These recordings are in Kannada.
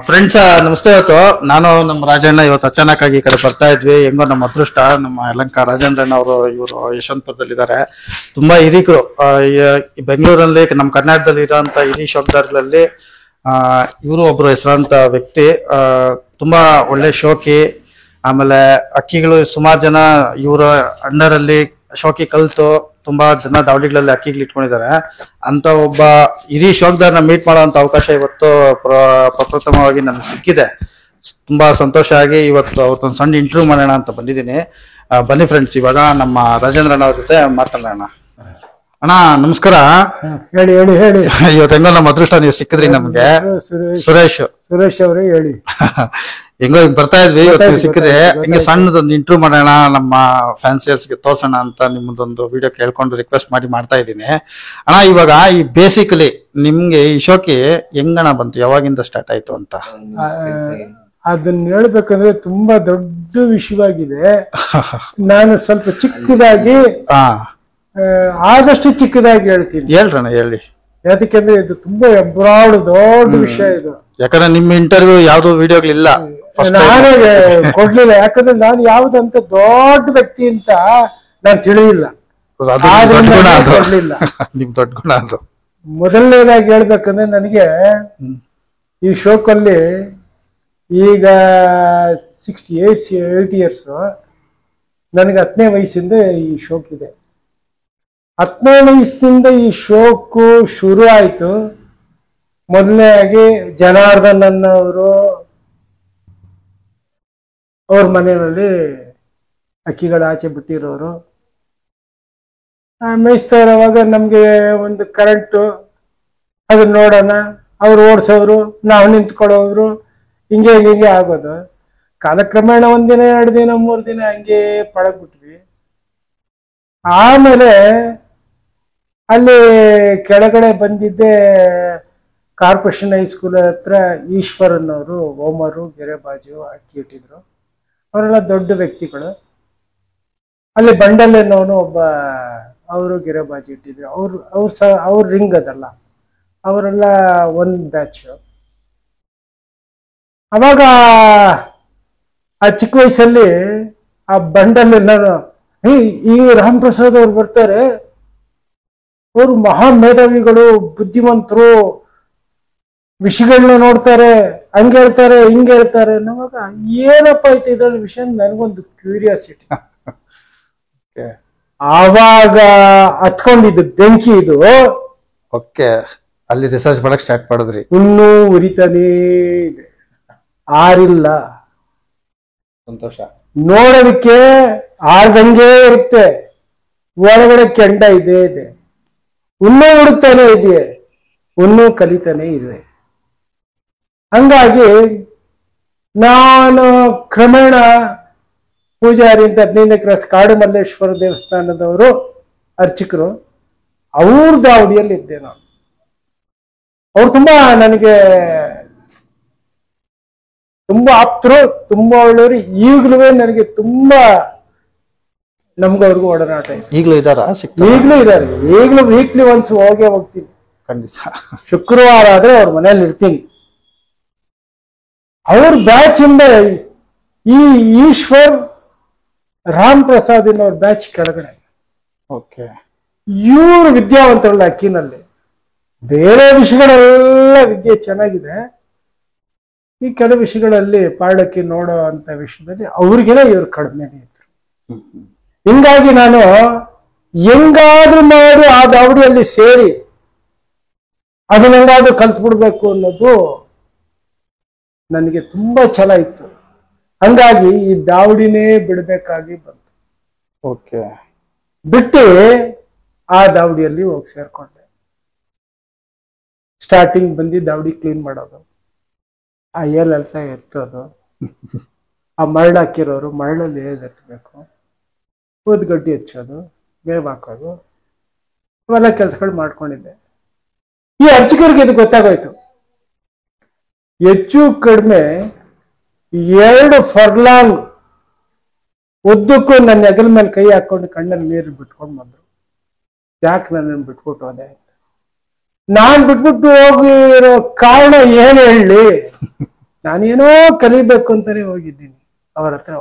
ಫ್ರೆಂಡ್ಸ್ ನಮಸ್ತೆ. ಇವತ್ತು ನಾನು ನಮ್ಮ ರಾಜಣ್ಣ ಇವತ್ತು ಅಚಾನಕ್ ಆಗಿ ಈ ಕಡೆ ಬರ್ತಾ ಇದ್ವಿ. ಹೆಂಗೋ ನಮ್ಮ ಅದೃಷ್ಟ, ನಮ್ಮ ಯಲಂಕ ರಾಜೇಂದ್ರಣ್ಣ ಅವರು ಇವರು ಯಶವಂತಪುರದಲ್ಲಿದ್ದಾರೆ. ತುಂಬಾ ಹಿರೀಕರು ಈ ಬೆಂಗಳೂರಲ್ಲಿ ನಮ್ಮ ಕರ್ನಾಟಕದಲ್ಲಿ ಇರೋಂಥ ಹಿರಿ ಶೋಕ್ದಾರ್ಗಳಲ್ಲಿ ಇವರು ಒಬ್ರು ಹೆಸರಾಂತ ವ್ಯಕ್ತಿ. ತುಂಬಾ ಒಳ್ಳೆ ಶೋಕಿ. ಆಮೇಲೆ ಅಕ್ಕಿಗಳು ಸುಮಾರು ಜನ ಇವರ ಅಂಡರಲ್ಲಿ ಶೋಕಿ ಕಲ್ತು ತುಂಬಾ ಜನ ದಾವಡಿಗಳಲ್ಲಿ ಅಕ್ಕಿಗಳು ಇಟ್ಕೊಂಡಿದ್ದಾರೆ. ಅಂತ ಒಬ್ಬ ಹಿರಿ ಶೋಕ್ದಾರ್ನ ಮೀಟ್ ಮಾಡುವಂತ ಅವಕಾಶ ಇವತ್ತು ಪ್ರಪ್ರಥಮವಾಗಿ ನನಗೆ ಸಿಕ್ಕಿದೆ. ತುಂಬಾ ಸಂತೋಷ ಆಗಿ ಇವತ್ತು ಅವ್ರದ್ದೊಂದು ಸಣ್ಣ ಇಂಟರ್ವ್ಯೂ ಮಾಡೋಣ ಅಂತ ಬಂದಿದ್ದೀನಿ. ಬನ್ನಿ ಫ್ರೆಂಡ್ಸ್, ಇವಾಗ ನಮ್ಮ ರಾಜೇಂದ್ರ ಅಣ್ಣ ಅವ್ರ ಜೊತೆ ಮಾತಾಡೋಣ. ಅಣ್ಣ ನಮಸ್ಕಾರ. ಹೇಳಿ ಹೇಳಿ ಹೇಳಿ. ಇವತ್ತು ಹೆಂಗೋ ನಮ್ಮ ಅದೃಷ್ಟ ನೀವು ಸಿಕ್ಕಿದ್ರಿ ನಮ್ಗೆ. ಸುರೇಶ್ ಅವರೇ ಹೇಳಿ. ಹೆಂಗೋ ಬರ್ತಾ ಇದ್ವಿ, ಇವತ್ತು ನೀವು ಸಿಕ್ಕಿದ್ರೆ ಹಿಂಗೆ ಸಣ್ಣದೊಂದು ಇಂಟರ್ವ್ಯೂ ಮಾಡೋಣ, ನಮ್ಮ ಫ್ಯಾನ್ಸಿಯರ್ಸ್ಗೆ ತೋರ್ಸೋಣ ಅಂತ ನಿಮ್ಮದೊಂದು ವಿಡಿಯೋ ಕೇಳ್ಕೊಂಡು ರಿಕ್ವೆಸ್ಟ್ ಮಾಡ್ತಾ ಇದ್ದೀನಿ. ಅಣ್ಣ ಇವಾಗ ಈ ಬೇಸಿಕಲಿ ನಿಮ್ಗೆ ಈ ಶೋಕಿ ಹೆಂಗಣ ಬಂತು, ಯಾವಾಗಿಂದ ಸ್ಟಾರ್ಟ್ ಆಯ್ತು ಅಂತ? ಅದನ್ನ ಹೇಳ್ಬೇಕಂದ್ರೆ ತುಂಬಾ ದೊಡ್ಡ ವಿಷಯವಾಗಿದೆ. ನಾನು ಸ್ವಲ್ಪ ಚಿಕ್ಕದಾಗಿ ಆದಷ್ಟು ಚಿಕ್ಕದಾಗಿ ಹೇಳ್ತೀನಿ. ಹೇಳ್ರಣ್ಣ ಹೇಳಿ. ಯಾಕಂದ್ರೆ ಇದು ತುಂಬಾ ಅಬ್ರಾಡ್ ದೊಡ್ಡ ವಿಷಯ ಇದು. ಯಾಕಂದ್ರೆ ನಿಮ್ಮ ಇಂಟರ್ವ್ಯೂ ಯಾವ್ದು ವಿಡಿಯೋಗಳಿಲ್ಲ, ನಾನೇ ಕೊಡ್ಲಿಲ್ಲ. ಯಾಕಂದ್ರೆ ನಾನು ಯಾವ್ದಂತ ದೊಡ್ಡ ವ್ಯಕ್ತಿ ಅಂತ ನಾನು ತಿಳಿಯಿಲ್ಲ. ನಿಮ್ ದೊಡ್ಡ ಗುಣ ಅದು. ಮೊದಲನೇದಾಗಿ ಹೇಳ್ಬೇಕಂದ್ರೆ ನನಗೆ ಈ ಶೋಕಲ್ಲಿ ಈಗ 68 ಇಯರ್ಸ್. ನನಗೆ 10ನೇ ವಯಸ್ಸಿಂದ ಈ ಶೋಕ್ ಇದೆ. 10ನೇ ವಯಸ್ಸಿಂದ ಈ ಶೋಕು ಶುರು ಆಯ್ತು. ಮೊದಲನೇದಾಗಿ ಜನಾರ್ದನ್ ಅನ್ನೋರು ಅವ್ರ ಮನೆಯಲ್ಲಿ ಅಕ್ಕಿಗಳ ಆಚೆ ಬಿಟ್ಟಿರೋರು ಮೇಯಿಸ್ತಾ ಇರೋವಾಗ ನಮ್ಗೆ ಒಂದು ಕರೆಂಟು ಅದನ್ನ ನೋಡೋಣ, ಅವ್ರು ಓಡಿಸೋರು, ನಾವು ನಿಂತ್ಕೊಳ್ಳೋರು, ಹಿಂಗೆ ಹಿಂಗೆ ಆಗೋದು. ಕಾಲಕ್ರಮೇಣ 1 ದಿನ 2 ದಿನ 3 ದಿನ ಹಂಗೆ ಪಳಗ್ಬಿಟ್ವಿ. ಆಮೇಲೆ ಅಲ್ಲಿ ಕೆಳಗಡೆ ಬಂದಿದ್ದೆ ಕಾರ್ಪೊರೇಷನ್ ಹೈಸ್ಕೂಲ್ ಹತ್ರ ಈಶ್ವರನ್ ಅವರು, ಓಮರು, ಗೆರೆಬಾಜು ಅಕ್ಕಿ ಇಟ್ಟಿದ್ರು. ಅವರೆಲ್ಲ ದೊಡ್ಡ ವ್ಯಕ್ತಿಗಳು. ಅಲ್ಲಿ ಬಂಡಲ್ಲೇನವನು ಒಬ್ಬ, ಅವರು ಗೆರೆಬಾಜಿ ಇಟ್ಟಿದ್ರು. ಅವ್ರ ರಿಂಗ್ ಅದಲ್ಲ, ಅವರೆಲ್ಲ ಒಂದು ಬ್ಯಾಚ್. ಅವಾಗ ಆ ಚಿಕ್ಕ ವಯಸ್ಸಲ್ಲಿ ಆ ಬಂಡಲ್ಲಿ ನಾನು ಈ ರಾಮ್ ಪ್ರಸಾದ್ ಅವ್ರು ಬರ್ತಾರೆ, ಅವರು ಮಹಾ ಮೇಧಾವಿಗಳು, ಬುದ್ಧಿವಂತರು, ವಿಷಯಗಳನ್ನ ನೋಡ್ತಾರೆ, ಹಂಗ ಹೇಳ್ತಾರೆ ಹಿಂಗ ಹೇಳ್ತಾರೆ ಅನ್ನೋವಾಗ ಏನಪ್ಪ ಐತೆ ಇದ್ರಲ್ಲಿ ವಿಷಯ ನನಗೊಂದು ಕ್ಯೂರಿಯಾಸಿಟಿ. ಆವಾಗ ಹತ್ಕೊಂಡಿದ್ದು ಬೆಂಕಿ ಇದು. ಓಕೆ, ಅಲ್ಲಿ ರಿಸರ್ಚ್ ಮಾಡಕ್ ಸ್ಟಾರ್ಟ್ ಮಾಡಿದ್ರಿ. ಇನ್ನೂ ಉರಿತಾನೇ ಇದೆ, ಆರಿಲ್ಲ. ಸಂತೋಷ. ನೋಡೋದಕ್ಕೆ ಆರ್ದಂಗೆ ಇರುತ್ತೆ, ಒಳಗಡೆ ಕೆಂಡ ಇದೆ, ಇನ್ನೂ ಹುಡುಕ್ತಾನೆ ಇದೆಯೇ, ಇನ್ನೂ ಕಲಿತಾನೆ ಇದೆ. ಹಂಗಾಗಿ ನಾನು ಕ್ರಮೇಣ ಪೂಜಾರಿ ಅಂತ 15ನೇ ಕ್ರಾಸ್ ಕಾಡು ಮಲ್ಲೇಶ್ವರ ದೇವಸ್ಥಾನದವರು ಅರ್ಚಕರು, ಅವ್ರ ದಾವಡಿಯಲ್ಲಿ ಇದ್ದೆ ನಾನು. ಅವ್ರು ತುಂಬಾ ನನಗೆ ತುಂಬಾ ಆಪ್ತರು, ತುಂಬಾ ಒಳ್ಳೆಯವರು. ಈಗಲೂ ನನಗೆ ತುಂಬಾ ನಮ್ಗವ್ರಿಗೂ ಒಡನಾಟ ಇದೆ. ಈಗಲೂ ಇದಾರ? ಈಗಲೂ ಇದ್ದಾರೆ. ಈಗಲೂ ವೀಕ್ಲಿ ಒನ್ಸ್ ಹೋಗ್ತೀನಿ. ಖಂಡಿತ. ಶುಕ್ರವಾರ ಆದ್ರೆ ಅವ್ರ ಮನೇಲಿ ಇರ್ತೀನಿ. ಅವ್ರ ಬ್ಯಾಚ್ ಇಂದ ಈ ಈಶ್ವರ್, ರಾಮ್ ಪ್ರಸಾದ್ ಅವ್ರ ಬ್ಯಾಚ್ ಕೆಳಗಡೆ. ಓಕೆ. ಇವ್ರು ವಿದ್ಯಾವಂತರಲ್ಲ ಅಕ್ಕಿನಲ್ಲಿ. ಬೇರೆ ವಿಷಯಗಳೆಲ್ಲ ವಿದ್ಯೆ ಚೆನ್ನಾಗಿದೆ, ಈ ಕೆಲವು ವಿಷಯಗಳಲ್ಲಿ ಪಾಡಕ್ಕಿ ನೋಡೋ ಅಂತ ವಿಷಯದಲ್ಲಿ ಅವ್ರಿಗೆಲ್ಲ ಇವ್ರು ಕಡಿಮೆನೇ ಇದ್ರು. ಹಿಂಗಾಗಿ ನಾನು ಹೆಂಗಾದ್ರೂ ಮಾಡಿ ಆ ದಾವಡಿಯಲ್ಲಿ ಸೇರಿ ಅದನ್ನ ಹೆಂಗಾದ್ರೂ ಕಲ್ತ್ಬಿಡ್ಬೇಕು ಅನ್ನೋದು ನನಗೆ ತುಂಬಾ ಛಲ ಇತ್ತು. ಹಂಗಾಗಿ ಈ ದಾವಡಿನೇ ಬಿಡ್ಬೇಕಾಗಿ ಬಂತು. ಓಕೆ. ಬಿಟ್ಟು ಆ ದಾವಡಿಯಲ್ಲಿ ಹೋಗಿ ಸೇರ್ಕೊಂಡೆ. ಸ್ಟಾರ್ಟಿಂಗ್ ಬಂದು ದಾವಡಿ ಕ್ಲೀನ್ ಮಾಡೋದು, ಆ ಏಲೆಲ್ಸ ಎತ್ತೋದು, ಆ ಮರಳು ಹಾಕಿರೋರು ಮರಳಲ್ಲಿ ಎತ್ತಬೇಕು, ಊದ್ಗಡ್ಡಿ ಹೆಚ್ಚೋದು, ಮೇವು ಹಾಕೋದು, ಇವೆಲ್ಲ ಕೆಲಸಗಳು ಮಾಡ್ಕೊಂಡಿದ್ದೆ. ಈ ಅರ್ಚಕರಿಗೆ ಇದು ಗೊತ್ತಾಗೋಯ್ತು. ಹೆಚ್ಚು ಕಡಿಮೆ 2 ಫರ್ಲಾಂಗ್ ಉದ್ದಕ್ಕೂ ನನ್ನ ಹೆಗಲ ಮೇಲೆ ಕೈ ಹಾಕೊಂಡು ಕಣ್ಣಲ್ಲಿ ನೀರು ಬಿಟ್ಕೊಂಡು ಬಂದ್ರು. ಯಾಕೆ ನನ್ನನ್ನು ಬಿಟ್ಬಿಟ್ಟು ಹೋದೆ? ನಾನ್ ಬಿಟ್ಬಿಟ್ಟು ಹೋಗಿರೋ ಕಾರಣ ಏನ್ ಹೇಳಿ, ನಾನೇನೋ ಕಲಿಬೇಕು ಅಂತಾನೆ ಹೋಗಿದ್ದೀನಿ ಅವರ ಹತ್ರ.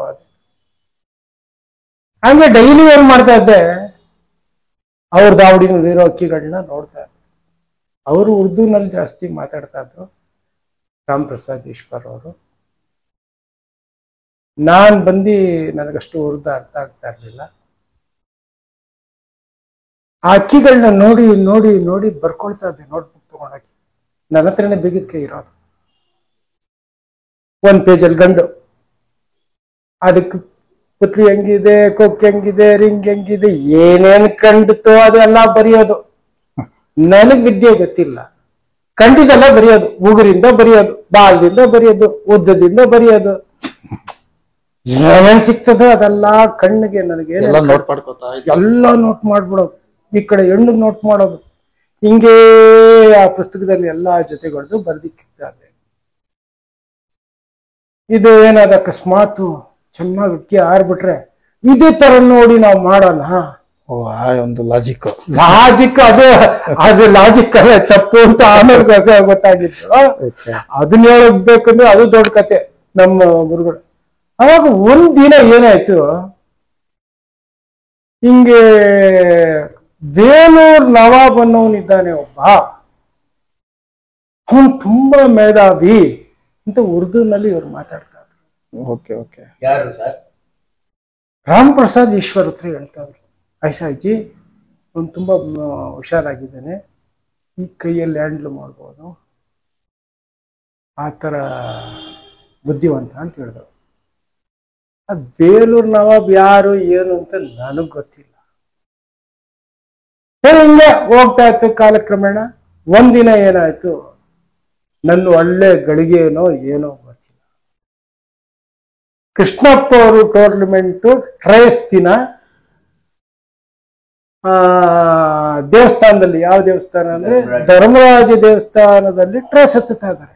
ಹಂಗೆ ಡೈಲಿ ಏನ್ ಮಾಡ್ತಾ ಇದ್ದೆ, ಅವ್ರ ದಾವಡಿನಲ್ಲಿರೋ ಅಕ್ಕಿಗಳನ್ನ ನೋಡ್ತಾ ಇದ್ದೆ. ಅವರು ಉರ್ದುನಲ್ಲಿ ಜಾಸ್ತಿ ಮಾತಾಡ್ತಾ ಇದ್ರು, ರಾಮ್ ಪ್ರಸಾದ್ ಈಶ್ವರ್ ಅವರು. ನಾನ್ ಬಂದು ನನಗಷ್ಟು ಉರ್ದು ಅರ್ಥ ಆಗ್ತಾ ಇರ್ಲಿಲ್ಲ. ಆ ಅಕ್ಕಿಗಳನ್ನ ನೋಡಿ ನೋಡಿ ನೋಡಿ ಬರ್ಕೊಳ್ತಾ ಇದ್ದೆ ನೋಟ್ಬುಕ್ ತಗೊಂಡಾಕಿ. ನನ್ನ ಹತ್ರನೇ ಬಿಗಿದ ಕೈ ಇರೋದು. ಒಂದ್ ಪೇಜಲ್ಲಿ ಗಂಡು, ಅದಕ್ಕೆ ಪುತ್ಲಿ ಹೆಂಗಿದೆ, ಕೊಕ್ಕೆ ಹೆಂಗಿದೆ, ರಿಂಗ್ ಹೆಂಗಿದೆ, ಏನೇನ್ ಕಂಡಿತೋ ಅದೆಲ್ಲ ಬರೆಯೋದು. ನನಗ್ ವಿದ್ಯೆ ಗೊತ್ತಿಲ್ಲ, ಕಂಡಿದೆಲ್ಲ ಬರೆಯೋದು. ಉಗುರಿಂದ ಬರೆಯೋದು, ಬಾಲ್ದಿಂದ ಬರೆಯೋದು, ಉದ್ದದಿಂದ ಬರೆಯೋದು, ಏನೇನ್ ಸಿಗ್ತದೋ ಅದೆಲ್ಲ ಕಣ್ಣಿಗೆ ನನಗೆ ಎಲ್ಲ ನೋಟ್ ಮಾಡ್ಕೋತಾ ಇದ್ದೆ. ಎಲ್ಲ ನೋಟ್ ಮಾಡ್ಬಿಡೋದು. ಈ ಕಡೆ ಹೆಣ್ಣು ನೋಟ್ ಮಾಡೋದು. ಹಿಂಗೇ ಆ ಪುಸ್ತಕದಲ್ಲಿ ಎಲ್ಲಾ ಜೊತೆಗೊಳ್ದು ಬರ್ದಿಕ್ಕಿದ್ದಾರೆ. ಇದು ಏನಾದ ಅಕಸ್ಮಾತ್ ಚೆನ್ನಾಗಿ ಅಕ್ಕಿ ಆರ್ಬಿಟ್ರೆ ಇದೇ ತರ ನೋಡಿ ನಾವು ಮಾಡೋಣ. ಓ, ಆ ಒಂದು ಲಾಜಿಕ್ ಅದು ಲಾಜಿಕ್ ಅಲ್ಲ, ತಪ್ಪು ಅಂತ ಆಮೇಲೆ ಗೊತ್ತಾಗಿತ್ತು. ಅದನ್ನ ಹೇಳಬೇಕಂದ್ರೆ ಅದು ದೊಡ್ಡ ಕತೆ ನಮ್ಮ ಗುರುಗಳು. ಅವಾಗ ಒಂದ್ ದಿನ ಏನಾಯ್ತು, ಹಿಂಗೆ ಬೇಲೂರ್ ನವಾಬ್ ಅನ್ನೋನಿದ್ದಾನೆ ಒಬ್ಬ, ಅವನು ತುಂಬಾ ಮೇಧಾವಿ ಅಂತ ಉರ್ದುನಲ್ಲಿ ಇವ್ರು ಮಾತಾಡ್ತಾರೆ. Okay okay. ಯಾರು ಸರ್? ರಾಮ್ ಪ್ರಸಾದ್ ಈಶ್ವರ್ ಹತ್ರ ಹೇಳ್ತಾವ್ರು, ಐಸಾಜಿ ಅವನು ತುಂಬಾ ಹುಷಾರಾಗಿದ್ದಾನೆ, ಈ ಕೈಯಲ್ಲಿ ಹ್ಯಾಂಡ್ಲ್ ಮಾಡ್ಬೋದು, ಆ ಥರ ಬುದ್ಧಿವಂತ ಅಂತ ಹೇಳಿದ್ರು. ಬೇಲೂರ್ ನವಾಬ್ ಯಾರು ಏನು ಅಂತ ನನಗ್ ಗೊತ್ತಿಲ್ಲ. ಹಿಂಗೆ ಹೋಗ್ತಾ ಇತ್ತು ಕಾಲಕ್ರಮೇಣ. ಒಂದಿನ ಏನಾಯ್ತು, ನನ್ನ ಒಳ್ಳೆ ಗಳಿಗೆನೋ ಏನೋ ಗೊತ್ತಿಲ್ಲ, ಕೃಷ್ಣಪ್ಪ ಅವರು ಟೂರ್ನಮೆಂಟು ಟ್ರೇಸ್ ದಿನ ದೇವಸ್ಥಾನದಲ್ಲಿ, ಯಾವ ದೇವಸ್ಥಾನ ಅಂದ್ರೆ ಧರ್ಮರಾಜ ದೇವಸ್ಥಾನದಲ್ಲಿ ಟ್ರೇಸ್ ಹತ್ತುತ್ತಾ ಇದ್ದಾರೆ.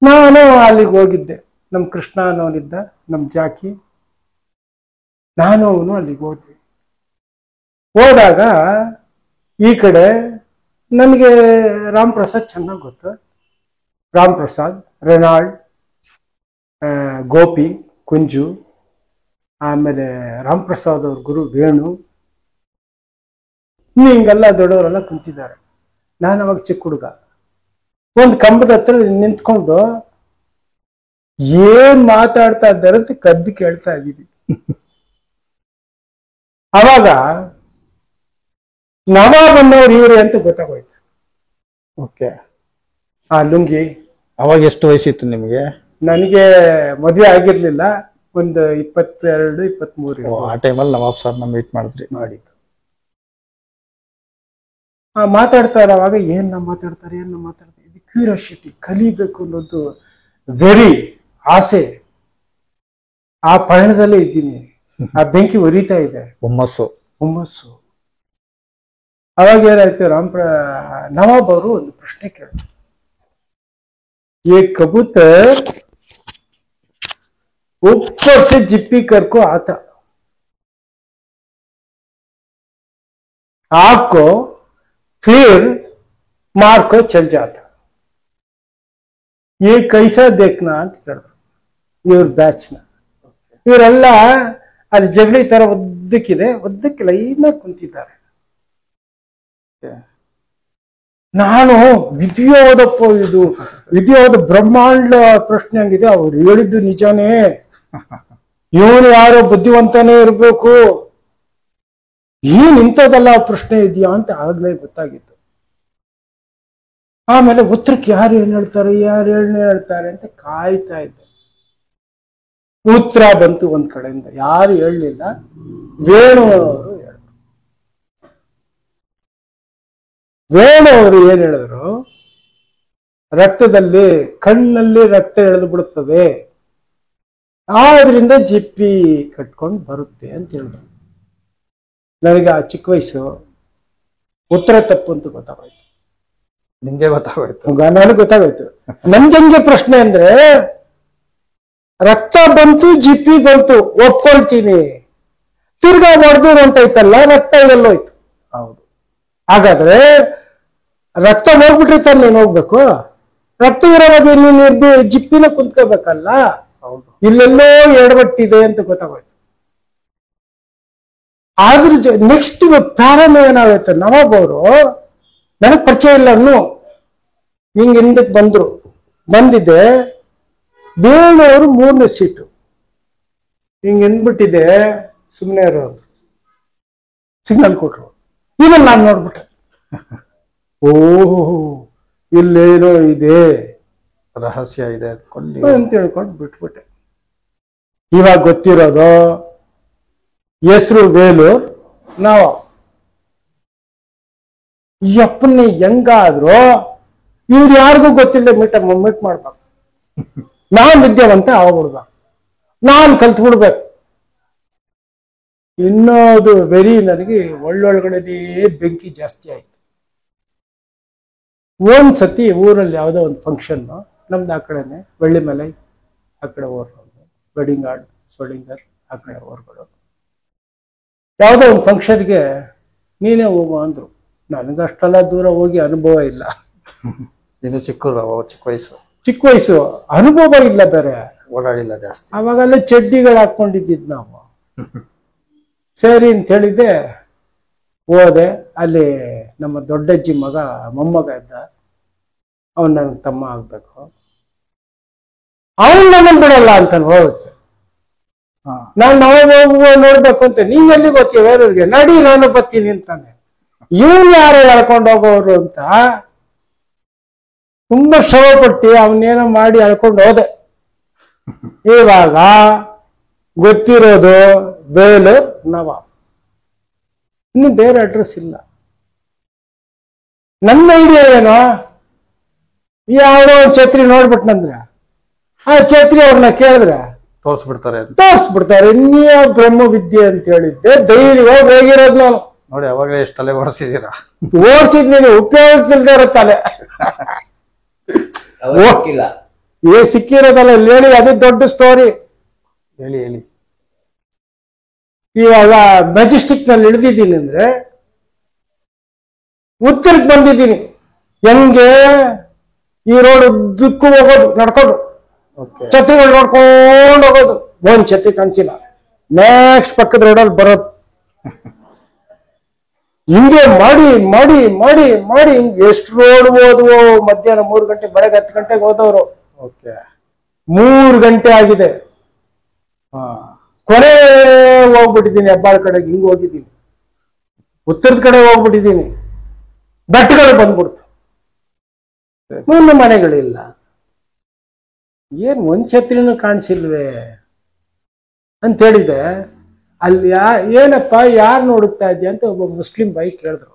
ನಾನು ಅಲ್ಲಿಗೆ ಹೋಗಿದ್ದೆ. ನಮ್ ಕೃಷ್ಣ ಅನ್ನೋನಿದ್ದ, ನಮ್ ಜಾಕಿ, ನಾನು ಅವನು ಅಲ್ಲಿಗೆ ಹೋದ್ವಿ. ಹೋದಾಗ ಈ ಕಡೆ ನನಗೆ ರಾಮ್ ಪ್ರಸಾದ್ ಚೆನ್ನಾಗಿ ಗೊತ್ತು. ರಾಮ್ ಪ್ರಸಾದ್, ರೆನಾಲ್ಡ್, ಗೋಪಿ, ಕುಂಜು, ಆಮೇಲೆ ರಾಮ್ ಪ್ರಸಾದ್ ಅವ್ರ ಗುರು ವೇಣು, ಹಿಂಗೆಲ್ಲ ದೊಡ್ಡವರೆಲ್ಲ ಕುಂತಿದ್ದಾರೆ. ನಾನು ಅವಾಗ ಚಿಕ್ಕ ಹುಡುಗ ಒಂದು ಕಂಬದ ಹತ್ರ ನಿಂತ್ಕೊಂಡು ಏನ್ ಮಾತಾಡ್ತಾ ಇದ್ದಾರೆ ಅಂತ ಕದ್ದು ಕೇಳ್ತಾ ಇದ್ದೀವಿ. ಅವಾಗ ನವಾಬ್ ಅನ್ನೋರು ಇವ್ರೆ ಅಂತ ಗೊತ್ತಾಗೋಯ್ತು. ಓಕೆ. ಆ ಲುಂಗಿ. ಅವಾಗ ಎಷ್ಟು ವಯಸ್ಸಿತ್ತು ನಿಮಗೆ? ನನಗೆ ಮದುವೆ ಆಗಿರ್ಲಿಲ್ಲ, ಒಂದು 22, 23. ಆ ಟೈಮಲ್ಲಿ ನವಾಬ್ ಸರ್ನ ಮೀಟ್ ಮಾಡಿದ್ರಿ? ಮಾಡಿದ್ದು. ಮಾತಾಡ್ತಾ ಇರೋವಾಗ ಏನ್ ಮಾತಾಡ್ತಾರೆ ಇದು ಕ್ಯೂರಿಯಾಸಿಟಿ, ಕಲಿಬೇಕು ಅನ್ನೋದು ವೆರಿ ಆಸೆ. ಆ ಪಯಣದಲ್ಲೇ ಇದ್ದೀನಿ. ಆ ಬೆಂಕಿ ಉರಿತಾ ಇದೆ, ಹುಮ್ಮಸ್ಸು. ಅವಾಗ ಏನಾಯ್ತು, ನವಾಬ್ ಅವರು ಒಂದು ಪ್ರಶ್ನೆ ಕೇಳಿದ್ರು, ये कबूतर ऊपर से जिप्पी कर को आता, आग को फिर मार को चल जाता, ये कैसा देखना ಅಂತ ಹೇಳಿದ್ರು. ಇವ್ರ ಬ್ಯಾಚ್ನ ಇವರೆಲ್ಲ ಅಲ್ಲಿ ಜಗಳಿ ತರ ಒದ್ದಕ್ಕೆ ಲೈನಾಗಿ ಕುಂತಿದ್ದಾರೆ. ನಾನು ವಿಧಿಯೋದಪ್ಪ, ಇದು ವಿಧಿಯೋದ ಬ್ರಹ್ಮಾಂಡ ಪ್ರಶ್ನೆ ಆಗಿದೆ, ಅವ್ರು ಹೇಳಿದ್ದು ನಿಜಾನೇ, ಇವನು ಯಾರೋ ಬುದ್ಧಿವಂತನೇ ಇರ್ಬೇಕು, ಏನ್ ಇಂಥದೆಲ್ಲ ಪ್ರಶ್ನೆ ಇದೆಯಾ ಅಂತ ಆಗ್ಲೇ ಗೊತ್ತಾಗಿತ್ತು. ಆಮೇಲೆ ಉತ್ತರಕ್ಕೆ ಯಾರು ಏನ್ ಹೇಳ್ತಾರೆ, ಯಾರು ಹೇಳ್ತಾರೆ ಅಂತ ಕಾಯ್ತಾ ಇದ್ದೆ. ಉತ್ತರ ಬಂತು ಒಂದ್ ಕಡೆಯಿಂದ, ಯಾರು ಹೇಳಲಿಲ್ಲ. ವೇಣು ಅವರು ಹೇಳಿದ್ರು. ವೇಣು ಅವರು ಏನ್ ಹೇಳಿದ್ರು, ರಕ್ತದಲ್ಲಿ, ಕಣ್ಣಲ್ಲಿ ರಕ್ತ ಎಳೆದು ಬಿಡುತ್ತದೆ, ಆದ್ರಿಂದ ಜಿಪ್ಪಿ ಕಟ್ಕೊಂಡು ಬರುತ್ತೆ ಅಂತ ಹೇಳಿದ್ರು. ನನಗೆ ಆ ಚಿಕ್ಕ ವಯಸ್ಸು, ಉತ್ತರ ತಪ್ಪು ಅಂತ ಗೊತ್ತಾಗೋಯ್ತು. ನಿಮ್ಗೆ ಗೊತ್ತಾಗೋಯ್ತು? ನನಗೆ ಗೊತ್ತಾಗೋಯ್ತು. ನನ್ಗೆ ಪ್ರಶ್ನೆ ಅಂದ್ರೆ, ರಕ್ತ ಬಂತು, ಜಿಪ್ಪಿ ಬಂತು, ಒಪ್ಕೊಳ್ತೀನಿ, ತಿರ್ಗಾ ಹೊಡೆದು ಹೊಂಟೈತಲ್ಲ, ರಕ್ತ ಎಲ್ಲೋಯ್ತು. ಹೌದು. ಹಾಗಾದ್ರೆ ರಕ್ತ ಹೋಗ್ಬಿಟ್ರೆ ತಾನು ನೀನು ಹೋಗ್ಬೇಕು. ರಕ್ತ ಇರೋವಾಗ ನೀನು ಜಿಪ್ಪಿನ ಕುಂತ್ಕೋಬೇಕಲ್ಲ. ಇಲ್ಲೆಲ್ಲೋ ಎಡವಟ್ಟಿದೆ ಅಂತ ಗೊತ್ತಾಗೋಯ್ತು. ಆದ್ರ ನೆಕ್ಸ್ಟ್ ಪ್ರಾರಂಭ ಏನಾಗುತ್ತೆ, ನವಾಬ್ ಅವರು ನನಗ್ ಪರಿಚಯ ಇಲ್ಲ ಅನ್ನು ಹಿಂಗ್ ಹಿಂದಕ್ಕೆ ಬಂದ್ರು. ಬಂದಿದ್ದೆ ಬೇಳೂರು 3ನೇ ಸೀಟು ಹಿಂಗ್ ಎಂದ್ಬಿಟ್ಟಿದೆ. ಸುಮ್ಮನೆ ಇರೋರು ಸಿಗ್ನಲ್ ಕೊಟ್ರು. ಇವನ್ ನಾನು ನೋಡ್ಬಿಟ್ಟೆ, ಓಹೋ ಇಲ್ಲೇನೋ ಇದೆ, ರಹಸ್ಯ ಇದೆ ಅಂತ ಹೇಳ್ಕೊಂಡು ಬಿಟ್ಬಿಟ್ಟೆ. ಇವಾಗ ಗೊತ್ತಿರೋದು ಹೆಸರು ಬೇಲೂರ್ ನಾವು. ಈ ಅಪ್ಪನ್ನೇ ಹೆಂಗಾದ್ರು ಇವ್ರು ಯಾರಿಗೂ ಗೊತ್ತಿಲ್ಲ ಮೀಟ್ ಮಾಡ್ಬೇಕು. ನಾನ್ ವಿದ್ಯಾವಂತ ಆಗ್ಬಿಡ್ಬೇಕು, ನಾನ್ ಕಲ್ತ್ಬಿಡ್ಬೇಕು. ಇನ್ನೊಂದು ವೆರಿ ನನಗೆ ಒಳ್ಳೊಳಗಡೆ ಬೆಂಕಿ ಜಾಸ್ತಿ ಆಯ್ತು. ಒಂದ್ಸತಿ ಊರಲ್ಲಿ ಯಾವುದೋ ಒಂದು ಫಂಕ್ಷನ್, ನಮ್ದು ಆ ಕಡೆನೆ ಬೆಳ್ಳಿಮಲೆ ಆ ಕಡೆ ಊರ್ಗಳು, ಗಡಿಂಗಾಡ್ ಸೊಳಿಂಗರ್ ಆ ಕಡೆ ಊರುಗಳು. ಯಾವುದೋ ಒಂದು ಫಂಕ್ಷನ್ಗೆ ನೀನೇ ಹೋಗು ಅಂದ್ರು. ನನಗೆ ಅಷ್ಟೆಲ್ಲ ದೂರ ಹೋಗಿ ಅನುಭವ ಇಲ್ಲ. ಇನ್ನು ಚಿಕ್ಕ ವಯಸ್ಸು ಅನುಭವ ಇಲ್ಲ, ಬೇರೆ ಓಡಾಡಿಲ್ಲ ಜಾಸ್ತಿ. ಅವಾಗೆಲ್ಲ ಚಡ್ಡಿಗಳು ಹಾಕೊಂಡಿದ್ದಿದ್ ನಾವು. ಸರಿ ಅಂತ ಹೇಳಿದ್ದೆ, ಹೋದೆ. ಅಲ್ಲಿ ನಮ್ಮ ದೊಡ್ಡಜ್ಜಿ ಮಗ ಮೊಮ್ಮಗ ಇದ್ದ, ಅವನ್ ನನ್ಗೆ ತಮ್ಮ ಆಗ್ಬೇಕು. ಅವನ್ ನನ್ನನ್ನು ಬಿಡಲ್ಲ ಅಂತ ಹೋಗುತ್ತೆ. ನಾನು ನಾವೇ ನೋಡ್ಬೇಕು ಅಂತ. ನೀನ್ ಎಲ್ಲಿ ಗೊತ್ತೀಯ ಬೇರೆಯವ್ರಿಗೆ? ನಡಿ ನಾನು ಬರ್ತೀನಿ ಅಂತಾನೆ. ಇವ್ರು ಯಾರು ಎಳ್ಕೊಂಡು ಹೋಗೋರು ಅಂತ ತುಂಬಾ ಶ್ರಮ ಪಟ್ಟು ಅವನ್ನೇನೋ ಮಾಡಿ ಎಳ್ಕೊಂಡು ಹೋದೆ. ಇವಾಗ ಗೊತ್ತಿರೋದು ಬೇಲೂರ್ ನವಾಬ್, ಇನ್ನು ಬೇರೆ ಅಡ್ರೆಸ್ ಇಲ್ಲ. ನನ್ನ ಐಡಿಯಾ ಏನೋ, ಯಾವುದೋ ಒಂದು ಛತ್ರಿ ನೋಡ್ಬಿಟ್ನಂದ್ರೆ ಆ ಛತ್ರಿ ಅವ್ರನ್ನ ಕೇಳಿದ್ರೆ ತೋರಿಸ್ಬಿಡ್ತಾರೆ. ನೀಯ ಬ್ರಹ್ಮ ವಿದ್ಯೆ ಅಂತ ಹೇಳಿದ್ದೆ, ಧೈರ್ಯವಾಗಿ ಹೋಗಿರೋದು ನಾನು. ನೋಡಿ ಅವಾಗಲೇ ಎಷ್ಟು ತಲೆ ಓಡಿಸಿದೀರಾ. ಓಡಿಸಿದ್ನಿ, ಉಪಯೋಗಿಸಿಲ್ದೇ ಇರೋ ತಲೆ ಸಿಕ್ಕಿರೋದಲ್ಲ. ಇಲ್ಲಿ ಹೇಳಿ, ಅದೇ ದೊಡ್ಡ ಸ್ಟೋರಿ. ಹೇಳಿ. ಇವಾಗ ಮೆಜೆಸ್ಟಿಕ್ ನಲ್ಲಿ ಇಳಿದಿದ್ದೀನಿ ಅಂದ್ರೆ ಉತ್ತರಕ್ಕೆ ಬಂದಿದ್ದೀನಿ. ಹೆಂಗೆ ಈ ರೋಡ್ ಉದ್ದಕ್ಕೂ ಹೋಗೋದು ನಡ್ಕೊಂಡು, ಛತ್ರಿಗಳು ನೋಡ್ಕೊಂಡು ಹೋಗೋದು. ಒಂದ್ ಛತ್ರಿ ಕಾಣಿಸಿಲ್ಲ, ನೆಕ್ಸ್ಟ್ ಪಕ್ಕದ ರೋಡಲ್ಲಿ ಬರೋದು. ಹಿಂಗೆ ಮಾಡಿ ಮಾಡಿ ಮಾಡಿ ಮಾಡಿ ಎಷ್ಟು ರೋಡ್ ಹೋದ್ವು. ಮಧ್ಯಾಹ್ನ 3 ಗಂಟೆ, ಬೆಳಗ್ಗೆ 10 ಗಂಟೆಗೆ ಹೋದವರು. 3 ಗಂಟೆ ಆಗಿದೆ. ಕೊನೆ ಹೋಗ್ಬಿಟ್ಟಿದ್ದೀನಿ. ಹೆಬ್ಬಾಳ ಕಡೆಗೆ ಹಿಂಗ್ ಹೋಗಿದ್ದೀನಿ, ಉತ್ತರದ ಕಡೆ ಹೋಗ್ಬಿಟ್ಟಿದ್ದೀನಿ. ಬೆಟ್ಟಗಳು ಬಂದ್ಬಿಡ್ತು, ಮುಂದೆ ಮನೆಗಳಿಲ್ಲ. ಏನ್ ಒಂದ್ ಛತ್ರಿನೂ ಕಾಣಿಸಿಲ್ವೇ ಅಂತ ಹೇಳಿದೆ. ಅಲ್ಲಿ ಏನಪ್ಪ ಯಾರು ನೋಡುತ್ತಾ ಇದ್ಯಾ ಅಂತ ಒಬ್ಬ ಮುಸ್ಲಿಂ ಬೈ ಕೇಳಿದ್ರು.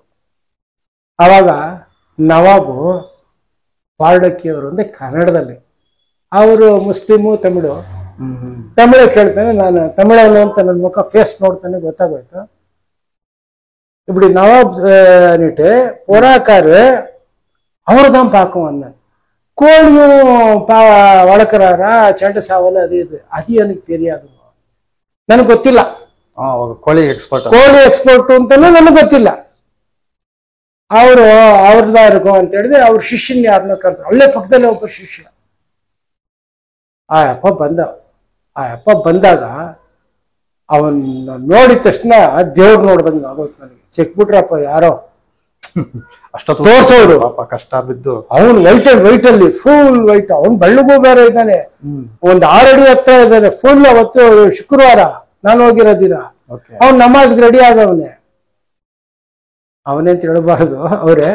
ಅವಾಗ ನವಾಬು ಪಾರ್ಡಕ್ಕಿಯವರು ಅಂದ್ರೆ ಕನ್ನಡದಲ್ಲಿ, ಅವರು ಮುಸ್ಲಿಮು ತಮಿಳು ಕೇಳ್ತಾನೆ. ನಾನು ತಮಿಳನು ಅಂತ ನನ್ನ ಮುಖ ಫೇಸ್ ನೋಡ್ತಾನೆ, ಗೊತ್ತಾಗೋಯ್ತು. இப்படி நவாப் நிட்டு புறாக்காரு அவரு தான் பார்க்கும் வந்தேன். கோழியும் வளர்க்குறாரா, செண்டை சாவல் அது இது, அது எனக்கு தெரியாது, ನನಗೆ ಗೊತ್ತಿಲ್ಲ. ಕೋಳಿ ಎಕ್ಸ್ಪೋರ್ಟ್ ಅಂತಾನು ನನಗೆ ಗೊತ್ತಿಲ್ಲ. ಅವ್ರದ್ದಾ ಇರಕೋ ಅಂತ ಹೇಳಿದ್ರೆ ಅವ್ರ ಶಿಷ್ಯನ್ ಯಾರನ್ನ ಕರೆದ್ರು. ಅಲ್ಲೇ ಪಕ್ಕದಲ್ಲೇ ಒಬ್ಬ ಶಿಷ್ಯ. ಆ ಅಪ್ಪ ಬಂದಾಗ ಅವನ್ ನೋಡಿದ ತಕ್ಷಣ ದೇವ್ರು ನೋಡ್ದಂಗ ಆಗೋಯ್ತು ನನಗೆ. ಸಿಕ್ಬಿಟ್ರಪ್ಪ ಯಾರೋ ಅಷ್ಟೊತ್ತು ತೋರ್ಸೋರು, ಕಷ್ಟ ಬಿದ್ದು. ಅವನು ವೈಟ್ ಅಲ್ಲಿ ಫುಲ್ ವೈಟ್. ಅವನ್ ಬೆಳ್ಳಗೂ ಬೇರೆ ಇದ್ದಾನೆ, ಒಂದ್ 6 ಅಡಿ ಹತ್ರ ಇದ್ದಾನೆ ಫುಲ್. ಅವತ್ತು ಶುಕ್ರವಾರ ನಾನು ಹೋಗಿರೋ ದಿನ. ಅವನ್ ನಮಾಜ್ಗೆ ರೆಡಿ ಆಗವನೆ. ಅವನೇಂತ ಹೇಳ್ಬಾರ್ದು, ಅವರೇ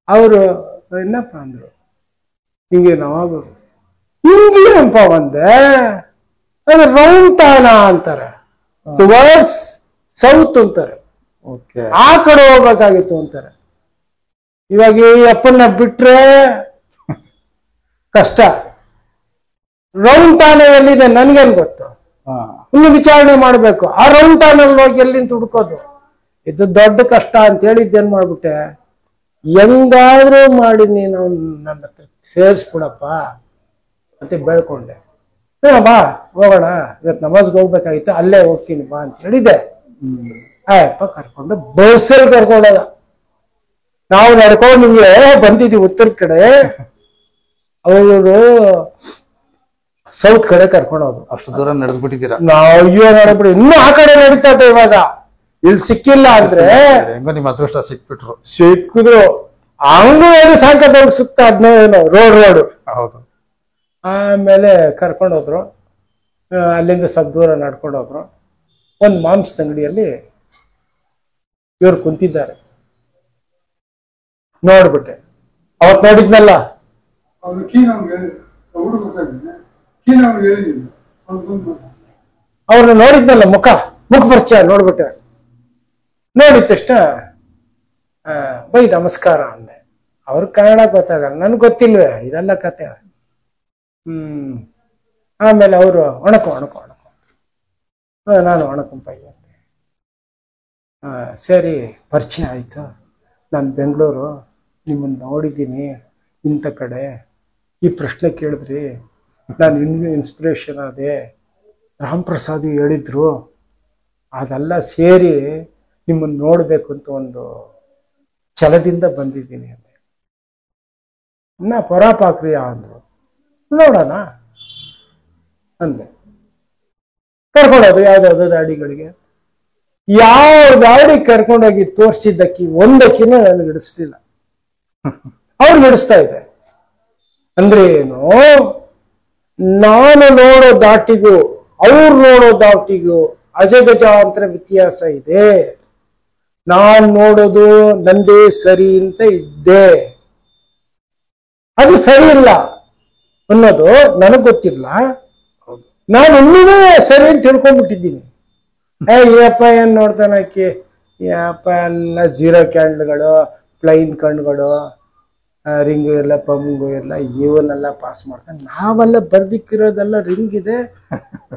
ಅವರು ಏನಪ್ಪ ಅಂದ್ರು, ಹಿಂಗೆ ನವಾಬು ಹಿಂಗೇನಪ್ಪ ಒಂದೆ, ಅದು ರೌಂಡ್ ಟಾನ ಅಂತಾರೆ, ಟುವರ್ಡ್ಸ್ ಸೌತ್ ಅಂತಾರೆ, ಆ ಕಡೆ ಹೋಗ್ಬೇಕಾಗಿತ್ತು ಅಂತಾರೆ. ಇವಾಗ ಈ ಅಪ್ಪನ್ನ ಬಿಟ್ರೆ ಕಷ್ಟ. ರೌಂಡ್ ಟಾನ ಎಲ್ಲಿದೆ ನನ್ಗೇನ್ ಗೊತ್ತು, ಇನ್ನು ವಿಚಾರಣೆ ಮಾಡ್ಬೇಕು. ಆ ರೌಂಡ್ ಟಾನಲ್ಲಿ ಹೋಗಿ ಎಲ್ಲಿಂದ ಹುಡ್ಕೋದು, ಇದು ದೊಡ್ಡ ಕಷ್ಟ ಅಂತ ಹೇಳಿದ್ದೇನ್ ಮಾಡ್ಬಿಟ್ಟೆ, ಹೆಂಗಾದ್ರೂ ಮಾಡಿ ನೀನು ನನ್ನ ಹತ್ರ ಸೇರಿಸ್ಬಿಡಪ್ಪ ಅಂತ ಬೆಳ್ಕೊಂಡೆ. ಬಾ ಹೋಗೋಣ, ಇವತ್ತು ನಮಾಜ್ಗೆ ಹೋಗ್ಬೇಕಾಗಿತ್ತು, ಅಲ್ಲೇ ಹೋಗ್ತೀನಿ ಬಾ ಅಂತ ಹೇಳಿದೆ. ಆಯಪ್ಪ ಕರ್ಕೊಂಡು ಬಸ್ಸಲ್ಲಿ ಕರ್ಕೊಂಡೋದ. ನಾವು ನಡ್ಕೊಂಡು ನಿಮ್ಗೆ ಬಂದಿದ್ವಿ ಉತ್ತರದ ಕಡೆ, ಅವರು ಸೌತ್ ಕಡೆ ಕರ್ಕೊಂಡೋದ್ರು. ಅಷ್ಟು ದೂರ ನಡೆದ್ಬಿಟ್ಟಿದ್ದೀರಾ? ನಾವು ಅಯ್ಯೋ ನೋಡ್ಬಿಡಿ, ಇನ್ನೂ ಆ ಕಡೆ ನಡೀತಾ ಇದೆ ಇವಾಗ. ಇಲ್ಲಿ ಸಿಕ್ಕಿಲ್ಲ ಅಂದ್ರೆ ಹೆಂಗೋ ನಿಮ್ಮ ಅದೃಷ್ಟ ಸಿಕ್ಬಿಟ್ರು. ಸಿಕ್ಕಿದ್ರು ಹಂಗೂ ಸಾಕದವ್ರಿಗೆ ಸುತ್ತ ಅದ್ನೇನೋ ರೋಡ್. ಹೌದು. ಆಮೇಲೆ ಕರ್ಕೊಂಡೋದ್ರು. ಅಲ್ಲಿಂದ ಸ್ವಲ್ಪ ದೂರ ನಡ್ಕೊಂಡೋದ್ರು. ಒಂದು ಮಾಂಸದ ಅಂಗಡಿಯಲ್ಲಿ ಇವ್ರು ಕುಂತಿದ್ದಾರೆ. ನೋಡ್ಬಿಟ್ಟೆ, ಅವತ್ ನೋಡಿದ್ನಲ್ಲ, ಅವ್ರನ್ನ ನೋಡಿದ್ನಲ್ಲ, ಮುಖ ಪರಿಚಯ ನೋಡ್ಬಿಟ್ಟೆ. ನೋಡಿದ ತಕ್ಷಣ ಬೈ ನಮಸ್ಕಾರ ಅಂದೆ. ಅವ್ರ ಕನ್ನಡ ಗೊತ್ತಾಗಲ್ಲ, ನನ್ಗೆ ಗೊತ್ತಿಲ್ವೇ ಇದೆಲ್ಲ ಕತೆ. ಆಮೇಲೆ ಅವರು ಒಣಕೊ ನಾನು ಒಣಕಂಪಯ್ಯ ಅಂತೆ. ಸರಿ, ಪರಿಚಯ ಆಯ್ತು. ನಾನು ಬೆಂಗಳೂರು, ನಿಮ್ಮನ್ನು ನೋಡಿದ್ದೀನಿ ಇಂಥ ಕಡೆ, ಈ ಪ್ರಶ್ನೆ ಕೇಳಿದ್ರಿ, ನಾನು ಇನ್ನೂ ಇನ್ಸ್ಪಿರೇಷನ್ ಆದೆ, ರಾಮ್ ಪ್ರಸಾದ್ ಹೇಳಿದ್ರು, ಅದೆಲ್ಲ ಸೇರಿ ನಿಮ್ಮನ್ನು ನೋಡಬೇಕು ಅಂತ ಒಂದು ಛಲದಿಂದ ಬಂದಿದ್ದೀನಿ ಅಂದೆ. ನಾ ಪರಾಪಾಕ್ರಿಯ ಅಂದರು. ನೋಡೋಣ ಅಂದೆ. ಕರ್ಕೊಂಡೋದು ಯಾವ್ದಾವ್ದು ದಾಡಿಗಳಿಗೆ. ಯಾವ ದಾಡಿ ಕರ್ಕೊಂಡೋಗಿ ತೋರಿಸಿದ್ದಕ್ಕಿ ಒಂದಕ್ಕಿನ ನನಗೆ ಹಿಡಿಸ್ಲಿಲ್ಲ. ಅವ್ರು ಹಿಡಿಸ್ತಾ ಇದೆ ಅಂದ್ರೆ ಏನು, ನಾನು ನೋಡೋ ದಾಟಿಗೂ ಅವ್ರು ನೋಡೋ ದಾಟಿಗೂ ಅಜಗಜಾಂತರ ವ್ಯತ್ಯಾಸ ಇದೆ. ನಾನ್ ನೋಡೋದು ನಂದೇ ಸರಿ ಅಂತ ಇದ್ದೆ, ಅದು ಸರಿ ಇಲ್ಲ ಅನ್ನೋದು ನನಗ್ ಗೊತ್ತಿಲ್ಲ. ನಾನು ಇನ್ನೂ ಸರಿ ಅಂತ ತಿಳ್ಕೊಂಡ್ಬಿಟ್ಟಿದ್ದೀನಿ. ಯಪ್ಪ ಏನ್ ನೋಡ್ತಾನಕ್ಕೆ, ಯಪ್ಪ ಎಲ್ಲ ಝೀರೋ ಕ್ಯಾಂಡ್ಲ್ಗಳು, ಪ್ಲೈನ್ ಕಣ್ಗಳು, ರಿಂಗು ಇಲ್ಲ, ಪಂಗು ಇಲ್ಲ, ಇವನ್ನೆಲ್ಲ ಪಾಸ್ ಮಾಡ್ತಾನೆ. ನಾವೆಲ್ಲ ಬರ್ದಿಕ್ಕಿರೋದೆಲ್ಲ ರಿಂಗ್ ಇದೆ,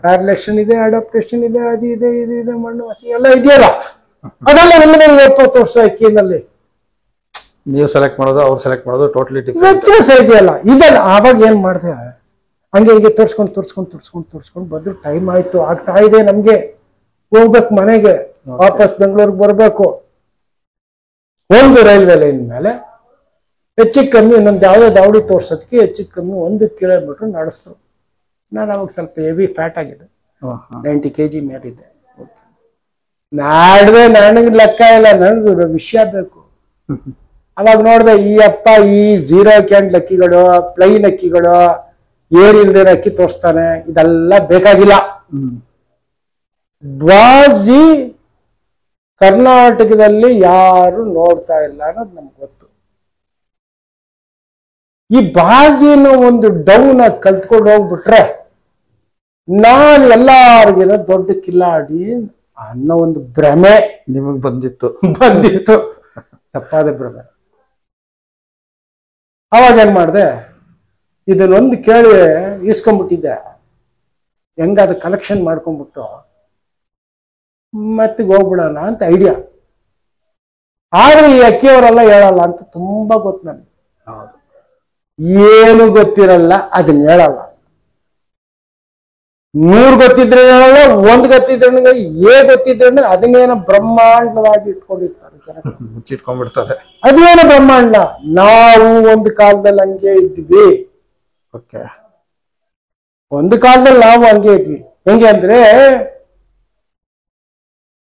ಕಾರ್ಲೇಷನ್ ಇದೆ, ಅಡಾಪ್ಟೇಷನ್ ಇದೆ, ಅದು ಇದೆ, ಇದು ಇದೆ, ಮಣ್ಣು ಹಸಿ ಎಲ್ಲ ಇದೆಯಲ್ಲ, ಅದೆಲ್ಲ 20 ವರ್ಷ ಅಕ್ಕಿನಲ್ಲಿ ನೀವು ಸೆಲೆಕ್ಟ್ ಮಾಡೋದು, ಅವ್ರು ಸೆಲೆಕ್ಟ್ ಮಾಡೋದು ಟೋಟಲಿ ವ್ಯತ್ಯಾಸ ಇದೆಯಲ್ಲ. ಇದೆಲ್ಲ ಆವಾಗ ಏನ್ ಮಾಡಿದೆ, ಹಂಗೆ ಹೀಗೆ ತೋರ್ಸ್ಕೊಂಡು ಬಂದ್ರು. ಟೈಮ್ ಆಯ್ತು, ಆಗ್ತಾ ಇದೆ, ನಮ್ಗೆ ಹೋಗ್ಬೇಕು ಮನೆಗೆ, ವಾಪಸ್ ಬೆಂಗಳೂರಿಗೆ ಬರ್ಬೇಕು. ಒಂದು ರೈಲ್ವೆ ಲೈನ್ ಮೇಲೆ ಹೆಚ್ಚು ಕಮ್ಮಿ ಇನ್ನೊಂದು ಯಾವುದೋ ದಾವಡಿ ತೋರ್ಸೋದಕ್ಕೆ ಹೆಚ್ಚು ಕಮ್ಮಿ 1 ಕಿಲೋಮೀಟರ್ ನಡೆಸ್ತು. ನಾನು ಅವಾಗ ಸ್ವಲ್ಪ ಹೆವಿ ಫ್ಯಾಟ್ ಆಗಿದೆ, 90 kg ಮೇಲಿದ್ದೆ. ನಾಡ್ದೆ ನನಗೆ ಲೆಕ್ಕ ಇಲ್ಲ, ನನಗೆ ವಿಷಯ ಬೇಕು. ಅವಾಗ ನೋಡ್ದೆ, ಈ ಅಪ್ಪ ಈ ಝೀರೋ ಕ್ಯಾಂಡ್ ಅಕ್ಕಿಗಳು, ಪ್ಲೈನ್ ಅಕ್ಕಿಗಳು, ಏನಿಲ್ದೇ ಅಕ್ಕಿ ತೋರಿಸ್ತಾನೆ, ಇದೆಲ್ಲ ಬೇಕಾಗಿಲ್ಲ. ಬಾಜಿ ಕರ್ನಾಟಕದಲ್ಲಿ ಯಾರು ನೋಡ್ತಾ ಇಲ್ಲ ಅನ್ನೋದು ನಮ್ಗೆ ಗೊತ್ತು. ಈ ಬಾಜಿನ ಒಂದು ಡೌನ್ ಆಗಿ ಕಲ್ತ್ಕೊಂಡು ಹೋಗ್ಬಿಟ್ರೆ ನಾನು ಎಲ್ಲಾರ್ಗಿನ ದೊಡ್ಡ ಕಿಲಾಡಿ ಅನ್ನೋ ಒಂದು ಭ್ರಮೆ ನಿಮಗ್ ಬಂದಿತ್ತು. ತಪ್ಪಾದ ಭ್ರಮೆ. ಅವಾಗ ಏನ್ ಮಾಡಿದೆ, ಇದನ್ನೊಂದು ಕೇಳಿ ಇಸ್ಕೊಂಡ್ಬಿಟ್ಟಿದ್ದೆ. ಹೆಂಗಾದ ಕಲೆಕ್ಷನ್ ಮಾಡ್ಕೊಂಡ್ಬಿಟ್ಟು ಮತ್ತೆ ಹೋಗ್ಬಿಡೋಣ ಅಂತ ಐಡಿಯಾ. ಆದ್ರೆ ಈ ಅಕ್ಕಿಯವರೆಲ್ಲ ಹೇಳಲ್ಲ ಅಂತ ತುಂಬಾ ಗೊತ್ತು ನನಗೆ. ಏನು ಗೊತ್ತಿರಲ್ಲ, ಅದನ್ನ ಹೇಳಲ್ಲ. 100 ಗೊತ್ತಿದ್ರೆ ಹೇಳಲ್ಲ, 1 ಗೊತ್ತಿದ್ರೆ ಗೊತ್ತಿದ್ರೆ ಅದನ್ನೇನೋ ಬ್ರಹ್ಮಾಂಡವಾಗಿ ಇಟ್ಕೊಂಡಿರ್ತಾರೆ ಜನ, ಮುಚ್ಚಿಟ್ಕೊಂಡ್ಬಿಡ್ತಾರೆ. ಅದೇನೋ ಬ್ರಹ್ಮಾಂಡ. ನಾವು ಒಂದು ಕಾಲದಲ್ಲಿ ಹಂಗೆ ಇದ್ವಿ. ಓಕೆ, ಒಂದು ಕಾಲದಲ್ಲಿ ನಾವು ಹಂಗೆ ಇದ್ವಿ. ಹೆಂಗೆ ಅಂದ್ರೆ,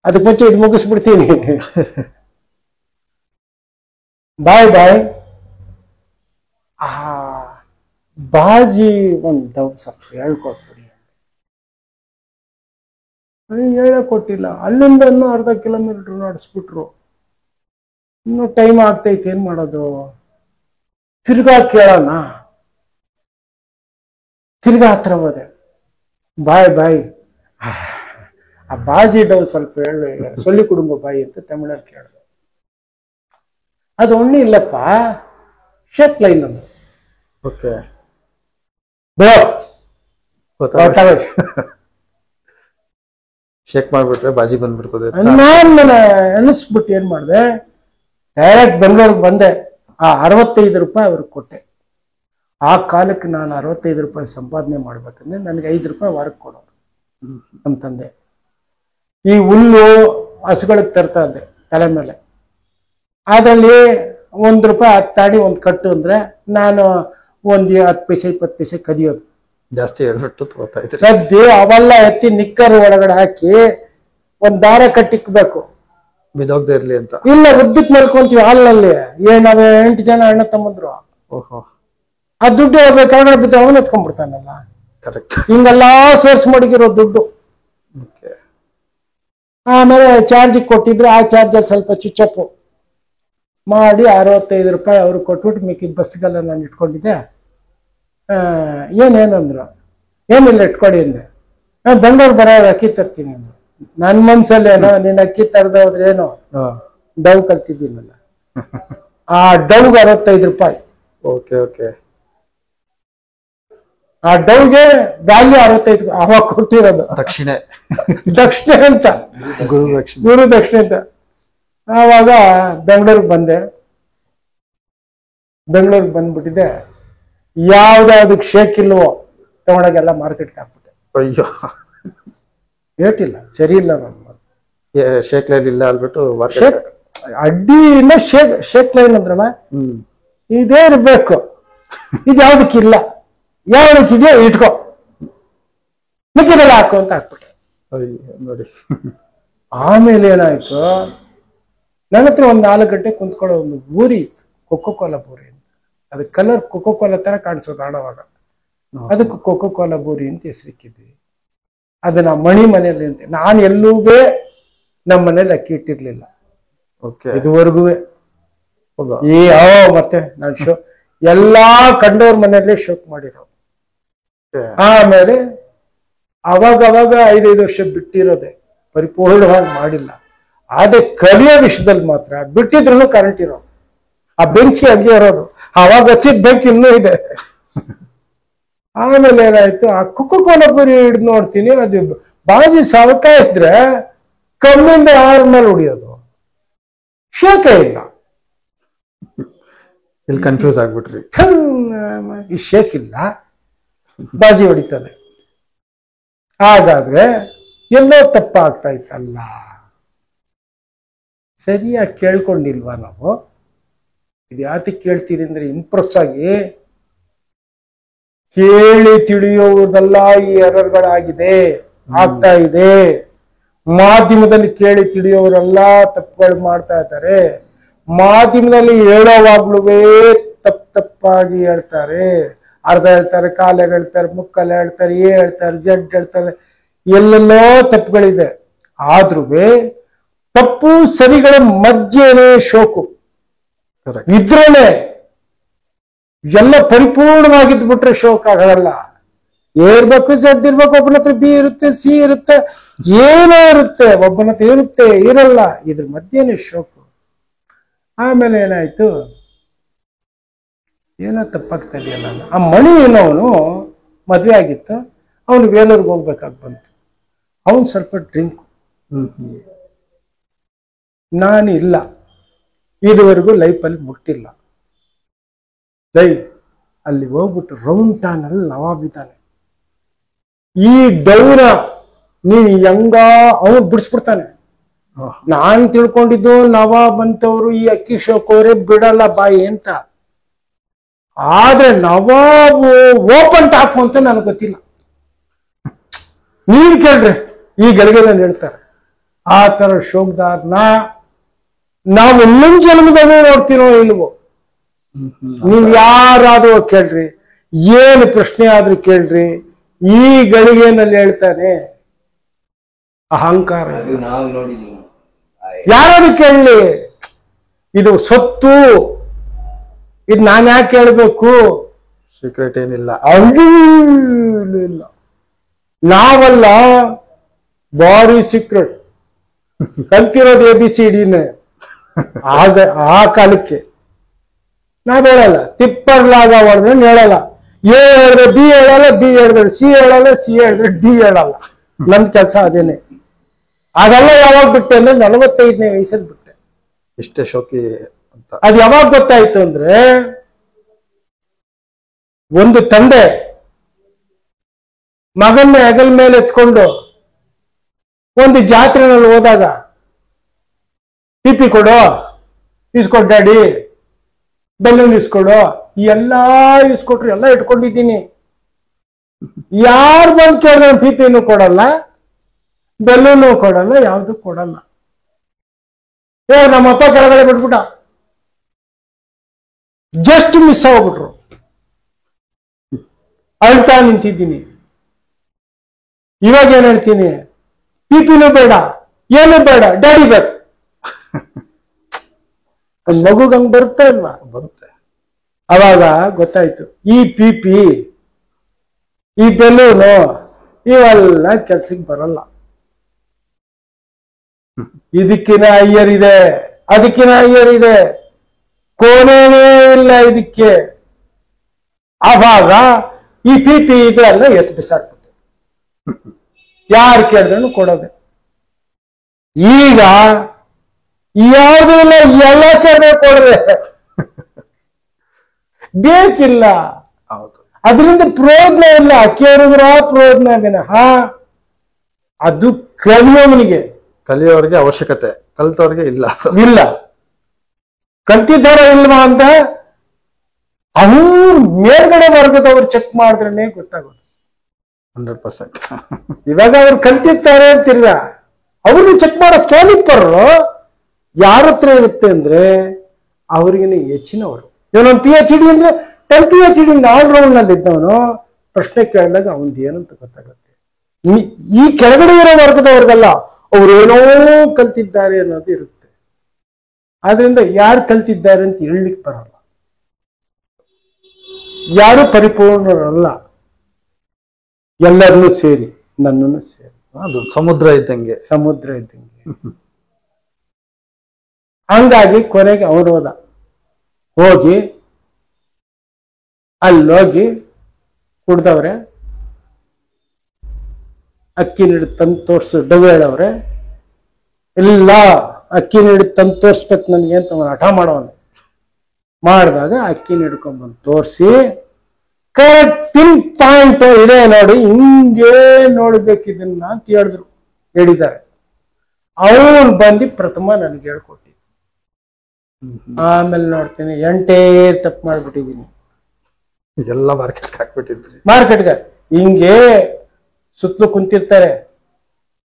ಅದಕ್ಕೆ ಮುಂಚೆ ಇದು ಮುಗಿಸ್ಬಿಡ್ತೀನಿ. ಬಾಯ್ ಬಾಜಿ ಒಂದು ಡೌಟ್ ಸ್ವಲ್ಪ ಹೇಳ್ಕೊಟ್ಬಿಡಿ. ಹೇಳಕೊಟ್ಟಿಲ್ಲ. ಅಲ್ಲಿಂದ ಇನ್ನೂ ಅರ್ಧ ಕಿಲೋಮೀಟರ್ ನಡೆಸ್ಬಿಟ್ರು. ಇನ್ನು ಟೈಮ್ ಆಗ್ತೈತೆ, ಏನ್ ಮಾಡೋದು? ತಿರ್ಗಾ ಕೇಳೋಣ. ತಿರ್ಗಾ ಹತ್ರ ಹೋದೆ. ಬಾಯ್ ಆ ಬಾಜಿ ಡೌ ಸ್ವಲ್ಪ ಸೊಲ್ಲಿ ಕುಡುಂಬ ಬಾಯಿ ಅಂತ ತಮಿಳಲ್ಲಿ ಕೇಳಿದೆ. ಅದು ಒಣ್ಣೆ ಇಲ್ಲಪ್ಪ, ಶೇಕ್ ಲೈನ್ ಅದು. ಓಕೆ, ಶೇಕ್ ಮಾಡ್ಬಿಟ್ರೆ ಬಾಜಿ ಬಂದ್ಬಿಡ್ತದೆ. ನಾನು ಅನಿಸ್ಬಿಟ್ಟು ಏನ್ ಮಾಡಿದೆ, ಡೈರೆಕ್ಟ್ ಬೆಂಗಳೂರಿಗೆ ಬಂದೆ. ಆ 65 ರೂಪಾಯಿ ಅವ್ರಿಗೆ ಕೊಟ್ಟೆ. ಆ ಕಾಲಕ್ಕೆ ನಾನು 65 ರೂಪಾಯಿ ಸಂಪಾದನೆ ಮಾಡ್ಬೇಕಂದ್ರೆ ನನಗೆ 5 ರೂಪಾಯಿ ವಾರಕ್ಕೆ ಕೊಡೋರು ನಮ್ಮ ತಂದೆ. ಈ ಹುಲ್ಲು ಹಸುಗಳಿಗೆ ತರ್ತಾ ಇದ್ದೆ ತಲೆ ಮೇಲೆ. ಅದರಲ್ಲಿ ₹1 ಹತ್ತಾಡಿ ಒಂದು ಕಟ್ಟು ಅಂದ್ರೆ ನಾನು ಒಂದು 10 ಪೈಸೆ 20 ಪೈಸೆ ಕದಿಯೋದು. ಜಾಸ್ತಿ ಹೇಳ್ಬಿಟ್ಟು ತಗೋತಾ ಇದ್ರಿ. ಕದ್ದಿ ಅವೆಲ್ಲ ಎತ್ತಿ ನಿಕ್ಕರ್ ಒಳಗಡೆ ಹಾಕಿ ಒಂದ್ ದಾರ ಕಟ್ಟಿಕ್ಬೇಕು, ಬಿದೋಗದೆ ಇರ್ಲಿ ಅಂತ. ಇಲ್ಲ ಉದ್ದಕ್ ಮಲ್ಕೊಂತೀವಿ ಹಾಲ್ನಲ್ಲಿ. ನಾವೇ 8 ಜನ ಅಣ್ಣ ತಮ್ಮಂದ್ರು. ಓಹೋ, ಆ ದುಡ್ಡು ಕೆಳಗಡೆ ಬಿದ್ದು ಅವನು ಎತ್ಕೊಂಡ್ಬಿಡ್ತಾನಲ್ಲ. ಕರೆಕ್ಟ್. ಹಿಂಗೆಲ್ಲಾ ಸೇರ್ಸ್ ಮಡಗಿರೋ ದುಡ್ಡು. ಆಮೇಲೆ ಚಾರ್ಜಿಗೆ ಕೊಟ್ಟಿದ್ರೆ ಆ ಚಾರ್ಜಲ್ಲಿ ಸ್ವಲ್ಪ ಚುಚ್ಚಪ್ಪು ಮಾಡಿ ₹65 ಅವ್ರು ಕೊಟ್ಬಿಟ್ಟು ಮಿಕ್ಕಿದ ಬಸ್ಗೆಲ್ಲ ನಾನು ಇಟ್ಕೊಂಡಿದ್ದೆ. ಏನೇನಂದ್ರು, ಏನಿಲ್ಲ ಇಟ್ಕೊಡಿ ಅಂದೆ. ನಾನು ಬೆಂಗಳೂರು ಬರೋ ಅಕ್ಕಿ ತರ್ತೀನಿ ಅಂದ್ರು. ನನ್ನ ಮನ್ಸಲ್ಲೇನೋ ನೀನ್ ಅಕ್ಕಿ ತರದೆ ಹೋದ್ರೆ ಏನೋ ಡವ್ ಕಲ್ತಿದ್ದೀನಲ್ಲ. ಆ ಡವ್ಗೆ ₹65. Okay okay. ಆ ಡವ್ಗೆ ವ್ಯಾಲ್ಯೂ 65 ಅವಾಗ ಕೊಟ್ಟಿರೋದು. ದಕ್ಷಿಣೆ ದಕ್ಷಿಣೆ ಅಂತ, ಗುರು ದಕ್ಷಿಣೆ ಅಂತ. ಆವಾಗ ಬೆಂಗಳೂರಿಗೆ ಬಂದೆ. ಬೆಂಗಳೂರಿಗೆ ಬಂದ್ಬಿಟ್ಟಿದೆ. ಯಾವ್ದಾವ್ದಕ್ಕೆ ಶೇಕ್ ಇಲ್ವೋ ತಗೊಂಡಾಗೆಲ್ಲ ಮಾರ್ಕೆಟ್ಗೆ ಹಾಕ್ಬಿಟ್ಟೆ. ಅಯ್ಯೋ, ಏಟಿಲ್ಲ, ಸರಿ ಇಲ್ಲ. ನಾನು ಶೇಕ್ ಲೈನ್ ಇಲ್ಲ ಅಲ್ಬಿಟ್ಟು ಶೇಕ್ ಅಡ್ಡಿ ಇಲ್ಲ. ಶೇಕ್ ಲೈನ್ ಅಂದ್ರಲ್ಲ, ಇದೇ ಇರ್ಬೇಕು. ಇದು ಯಾವ್ದಕ್ಕಿಲ್ಲ, ಯಾವ್ದಕ್ಕಿದೆಯೋ ಇಟ್ಕೋ, ಮಿಕ್ಕಿದೆಲ್ಲ ಹಾಕು ಅಂತ ಹಾಕ್ಬಿಟ್ಟೆ. ನೋಡಿ. ಆಮೇಲೆ ಏನಾಯ್ತು, ನನ್ನ ಹತ್ರ ಒಂದು 4 ಗಂಟೆ ಕುಂತ್ಕೊಳ್ಳೋ ಒಂದು ಬೂರಿ ಇತ್ತು, ಕೊಕೋ ಕೋಲಾ ಬೂರಿ ಅಂತ. ಅದು ಕಲರ್ ಕೊಕೋ ಕೋಲಾ ತರ ಕಾಣಿಸೋದು ಆಡೋವಾಗ. ಅದಕ್ಕೆ ಕೊಕೋ ಕೋಲಾ ಬೂರಿ ಅಂತ ಹೆಸರಿಕ್ಕಿದ್ವಿ. ಅದನ್ನ ಮಣಿ ಮನೆಯಲ್ಲಿ ಅಂತ. ನಾನು ಎಲ್ಲೂ ನಮ್ಮ ಮನೇಲಿ ಅಕ್ಕಿ ಇಟ್ಟಿರ್ಲಿಲ್ಲ ಇದುವರೆಗೂ. ಮತ್ತೆ ನಾನು ಎಲ್ಲಾ ಕಂಡೋರ್ ಮನೆಯಲ್ಲೇ ಶೋಕ್ ಮಾಡಿರೋ. ಆಮೇಲೆ ಅವಾಗ 5 ವರ್ಷ ಬಿಟ್ಟಿರೋದೆ, ಪರಿಪೂರ್ಣವಾಗಿ ಮಾಡಿಲ್ಲ. ಆದ್ರೆ ಕಲಿಯೋ ವಿಷಯದಲ್ಲಿ ಮಾತ್ರ ಬಿಟ್ಟಿದ್ರು ಕರೆಂಟ್ ಇರೋ. ಆ ಬೆಂಕಿ ಹಂಗೆ ಇರೋದು, ಅವಾಗ ಹಚ್ಚಿದ ಬೆಂಕಿ ಇನ್ನೂ ಇದೆ. ಆಮೇಲೆ ಏನಾಯ್ತು, ಆ ಕೊಕೋ ಕೋಲಾ ಬೂರಿ ಹಿಡಿದು ನೋಡ್ತೀನಿ, ಅದು ಬಾಜಿ ಸಾವಕಾಯಿಸಿದ್ರೆ ಕಮ್ಮಿಂದ 6 ಮೇಲೆ ಹೊಡಿಯೋದು, ಶೇಕ ಇಲ್ಲ. ಇಲ್ಲಿ ಕನ್ಫ್ಯೂಸ್ ಆಗ್ಬಿಟ್ರಿ. ಈ ಶೇಕ್ ಇಲ್ಲ, ಬಾಜಿ ಹೊಡಿತದೆ. ಹಾಗಾದ್ರೆ ಎಲ್ಲೋ ತಪ್ಪಾಗ್ತಾ ಇತ್ತಲ್ಲ, ಸರಿಯಾಗಿ ಕೇಳ್ಕೊಂಡಿಲ್ವಾ ನಾವು? ಇದು ಯಾತಕ್ಕೆ ಕೇಳ್ತೀರಿ ಅಂದ್ರೆ, ಇಂಪ್ರೆಸ್ ಆಗಿ ಕೇಳಿ ತಿಳಿಯೋದೆಲ್ಲ ಈ ಎರರ್ಗಳಾಗಿದೆ, ಆಗ್ತಾ ಇದೆ. ಮಾಧ್ಯಮದಲ್ಲಿ ಕೇಳಿ ತಿಳಿಯೋರೆಲ್ಲ ತಪ್ಪುಗಳು ಮಾಡ್ತಾ ಇದ್ದಾರೆ. ಮಾಧ್ಯಮದಲ್ಲಿ ಹೇಳೋವಾಗ್ಲೂ ತಪ್ಪಾಗಿ ಹೇಳ್ತಾರೆ. ಅರ್ಧ ಹೇಳ್ತಾರೆ, ಕಾಲ ಹೇಳ್ತಾರೆ, ಮುಕ್ಕಲ್ಲ ಹೇಳ್ತಾರೆ, ಹೇಳ್ತಾರೆ, ಜಡ್ ಹೇಳ್ತಾರೆ, ಎಲ್ಲೆಲ್ಲೋ ತಪ್ಪುಗಳಿದೆ. ಆದ್ರೂ ತಪ್ಪು ಸರಿಗಳ ಮಧ್ಯೆನೇ ಶೋಕು ಇದ್ರೇನೆ ಎಲ್ಲ ಪರಿಪೂರ್ಣವಾಗಿದ್ಬಿಟ್ರೆ ಶೋಕ ಆಗಲ್ಲ. ಏರ್ಬೇಕು, ಜಡ್ ಇರ್ಬೇಕು, ಒಬ್ಬನ ಹತ್ರ ಬಿ ಇರುತ್ತೆ, ಸಿ ಇರುತ್ತೆ, ಏನೋ ಇರುತ್ತೆ, ಒಬ್ಬನ ಹತ್ರ ಇರುತ್ತೆ, ಇರಲ್ಲ. ಇದ್ರ ಮಧ್ಯೆನೇ ಶೋಕು. ಆಮೇಲೆ ಏನಾಯ್ತು, ಏನೋ ತಪ್ಪಾಗ್ತಾ ಇದೆಯಲ್ಲ. ಆ ಮಣಿ ಏನೋವನು ಮದ್ವೆ ಆಗಿತ್ತು, ಅವನು ವೇಲೂರ್ಗೆ ಹೋಗ್ಬೇಕಾಗಿ ಬಂತು. ಅವನು ಸ್ವಲ್ಪ ಡ್ರಿಂಕ್, ನಾನು ಇಲ್ಲ, ಇದುವರೆಗೂ ಲೈಫಲ್ಲಿ ಮುಟ್ಟಿಲ್ಲ. ಅಲ್ಲಿ ಹೋಗ್ಬಿಟ್ಟು ರೌಂಡ್ ಟಾನ್ ಅಲ್ಲಿ ನವಾಬ್ ಇದ್ದಾನೆ. ಈ ಡೌನ ನೀನ್ ಹೆಂಗ ಅವನು ಬಿಡಿಸ್ಬಿಡ್ತಾನೆ. ನಾನ್ ತಿಳ್ಕೊಂಡಿದ್ದು ನವಾಬ್ ಅಂತವ್ರು ಈ ಅಕ್ಕಿ ಶೋಕವ್ರೆ ಬಿಡಲ್ಲ ಬಾಯಿ ಅಂತ. ಆದ್ರೆ ನವಾಬ್ ಓಪನ್ ಟಾಪ್ ಅಂತ ನನಗೆ ಗೊತ್ತಿಲ್ಲ. ನೀವ್ ಕೇಳ್ರಿ, ಈ ಗಳಿಗೆನಲ್ಲಿ ಹೇಳ್ತಾರೆ. ಆ ತರ ಶೋಕ್ದಾರ್ನ ನಾವು ಮುಂಜ್ ಜನ್ಮದಲ್ಲೂ ನೋಡ್ತೀನೋ ಇಲ್ವೋ? ನೀವ್ ಯಾರಾದ್ರೂ ಕೇಳ್ರಿ, ಏನು ಪ್ರಶ್ನೆ ಆದ್ರೂ ಕೇಳ್ರಿ, ಈ ಗಳಿಗೆನಲ್ಲಿ ಹೇಳ್ತಾನೆ ಅಹಂಕಾರ. ಯಾರಾದ್ರೂ ಕೇಳಲಿ, ಇದು ಸೊತ್ತು, ಇದು ನಾನು ಯಾಕೆ ಹೇಳ್ಬೇಕು? ಸೀಕ್ರೆಟ್ ಏನಿಲ್ಲ, ಇಲ್ಲ. ನಾವಲ್ಲ, ಬಾರಿ ಸೀಕ್ರೆಟ್ ಕಲ್ತಿರೋದು ABCDನೇ. ಆಗ ಆ ಕಾಲಕ್ಕೆ ನಾವ್ ಹೇಳಲ್ಲ. ತಿಪ್ಪರ್ಲಾಗ ಹೊಡೆದ್ರೆ ಹೇಳಲ್ಲ. A ಹೇಳಿದ್ರೆ B ಹೇಳಲ್ಲ, B ಹೇಳಿದ್ರೆ C ಹೇಳಲ್ಲ, C ಹೇಳಿದ್ರೆ D ಹೇಳಲ್ಲ. ನನ್ ಕೆಲಸ ಅದೇನೆ. ಅದೆಲ್ಲ ಯಾವಾಗ ಬಿಟ್ಟೆ ಅಂದ್ರೆ 45ನೇ ವಯಸ್ಸಲ್ಲಿ ಬಿಟ್ಟೆ. ಇಷ್ಟೇ ಶೋಕಿ ಅಂತ. ಅದು ಯಾವಾಗ ಗೊತ್ತಾಯ್ತು ಅಂದ್ರೆ, ಒಂದು ತಂದೆ ಮಗನ್ನ ಹೆಗಲ ಮೇಲೆ ಎತ್ಕೊಂಡು ಒಂದು ಜಾತ್ರೆನಲ್ಲಿ ಹೋದಾಗ PP ಕೊಡು, ಇಸ್ಕೊಡ್ ಡ್ಯಾಡಿ, ಬೆಲೂನ್ ಇಸ್ಕೊಡು, ಎಲ್ಲಾ ಇಸ್ಕೊಟ್ರು, ಎಲ್ಲ ಇಟ್ಕೊಂಡಿದ್ದೀನಿ. ಯಾರು ಬಂದು ಕೇಳಿದ್ರೆ PP ಕೊಡಲ್ಲ, ಬೆಲೂನು ಕೊಡಲ್ಲ, ಯಾವ್ದು ಕೊಡಲ್ಲ. ನಮ್ಮಪ್ಪ ಕೆಳಗಡೆ ಬಿಟ್ಬಿಟ್ಟ, ಜಸ್ಟ್ ಮಿಸ್ ಆಗ್ಬಿಟ್ರು. ಅಳ್ತಾ ನಿಂತಿದ್ದೀನಿ. ಇವಾಗ ಏನ್ ಹೇಳ್ತೀನಿ, PP ಬೇಡ, ಏನು ಬೇಡ, ಡ್ಯಾಡಿ ಬೇಕು. ಮಗುಗ್ ಹಂಗ್ ಬರುತ್ತಾ ಇಲ್ವಾ? ಬರುತ್ತೆ. ಅವಾಗ ಗೊತ್ತಾಯ್ತು, ಈ PP, ಈ ಬೆಲೂನು ಇವೆಲ್ಲ ಕೆಲ್ಸಕ್ಕೆ ಬರಲ್ಲ. ಇದಕ್ಕಿನ ಹೈಯರ್ ಇದೆ, ಅದಕ್ಕಿನ ಹೈಯರ್ ಇದೆ, ಕೊನೆನೇ ಇಲ್ಲ ಇದಕ್ಕೆ. ಆವಾಗ ಈ PP ಇದೆಲ್ಲ ಎತ್ತು ಬಿಸಾಕ್ಬಿಟ್ಟು ಯಾರು ಕೇಳಿದ್ರು ಕೊಡೋದೆ. ಈಗ ಯಾವ್ದು ಇಲ್ಲ, ಎಲ್ಲ ಕೇಳಿದ್ರೆ ಕೊಡ್ರೆ ಬೇಕಿಲ್ಲ. ಅದರಿಂದ ಪ್ರಯೋಜನ ಇಲ್ಲ. ಕೇಳಿದ್ರ ಪ್ರಯೋಜನ ವಿನಃ ಅದು ಕಲಿಯೋರಿಗೆ ಅವಶ್ಯಕತೆ, ಕಲ್ತವ್ರಿಗೆ ಇಲ್ಲ. ಕಲ್ತಿದ್ದಾರ ಇಲ್ವಾ ಅಂತ ಅವ್ರು ಮೇಲ್ಗಡೆ ವರ್ಗದವ್ರು ಚೆಕ್ ಮಾಡಿದ್ರೆ ಗೊತ್ತಾಗೋದು. 100%. ಇವಾಗ ಅವ್ರು ಕಲ್ತಿರ್ತಾರೆ ಅಂತಿಲ್ಲ, ಅವ್ರನ್ನ ಚೆಕ್ ಮಾಡೋ ಕ್ಯಾಲಿಪರ್ ಯಾರ ಹತ್ರ ಇರುತ್ತೆ ಅಂದ್ರೆ ಅವ್ರಿಗಿನ ಹೆಚ್ಚಿನವರು. ಇವನೊಂದು PhD ಅಂದ್ರೆ 10 PhD ಆಲ್ರೌಂಡ್ ನಲ್ಲಿ ಇದ್ದವನು ಪ್ರಶ್ನೆ ಕೇಳಿದಾಗ ಅವನ್ದು ಏನಂತ ಗೊತ್ತಾಗುತ್ತೆ. ಈ ಕೆಳಗಡೆ ಇರೋ ವರ್ಗದವ್ರಿಗಲ್ಲ, ಅವ್ರು ಏನೋ ಕಲ್ತಿದ್ದಾರೆ ಅನ್ನೋದು ಇರುತ್ತೆ. ಆದ್ರಿಂದ ಯಾರು ಕಲ್ತಿದ್ದಾರೆ ಅಂತ ಹೇಳಲಿಕ್ಕೆ ಬರಲ್ಲ. ಯಾರು ಪರಿಪೂರ್ಣರಲ್ಲ, ಎಲ್ಲರನ್ನೂ ಸೇರಿ, ನನ್ನನ್ನು ಸೇರಿ. ಅದು ಸಮುದ್ರ ಇದ್ದಂಗೆ. ಹಂಗಾಗಿ ಕೊನೆಗೆ ಅವನು ಹೋಗಿ ಅಲ್ಲೋಗಿ ಕುಡ್ದವ್ರೆ, ಅಕ್ಕಿ ನೀಡಿ ತಂದು ತೋರ್ಸು, ಡಬ್ಬ ಹೇಳವ್ರೆ. ಇಲ್ಲ, ಅಕ್ಕಿ ನೀಡಿ ತಂದು ತೋರ್ಸ್ಬೇಕು ನನಗೆ ಅಂತ ಅವನು ಹಠ ಮಾಡೋನು. ಮಾಡಿದಾಗ ಅಕ್ಕಿ ಹಿಡ್ಕೊಂಡ್ಬಂದು ತೋರಿಸಿ, ಕರೆಕ್ಟ್ ಪಿನ್ ಪಾಯಿಂಟ್ ಇದೆ ನೋಡಿ, ಹಿಂಗೆ ನೋಡ್ಬೇಕಿದನ್ನ ಅಂತ ಹೇಳಿದ್ದಾರೆ. ಅವನು ಬಂದು ಪ್ರಥಮ ನನಗೆ ಹೇಳ್ಕೊಟ್ಟಿದ್ದು. ಆಮೇಲೆ ನೋಡ್ತೀನಿ 8 ತಪ್ಪು ಮಾಡ್ಬಿಟ್ಟಿದ್ದೀನಿ. ಎಲ್ಲ ಮಾರ್ಕೆಟ್ ಹಾಕ್ಬಿಟ್ಟಿದ್ರಿ. ಮಾರ್ಕೆಟ್ಗೆ ಹಿಂಗೆ ಸುತ್ತಲೂ ಕುಂತಿರ್ತಾರೆ,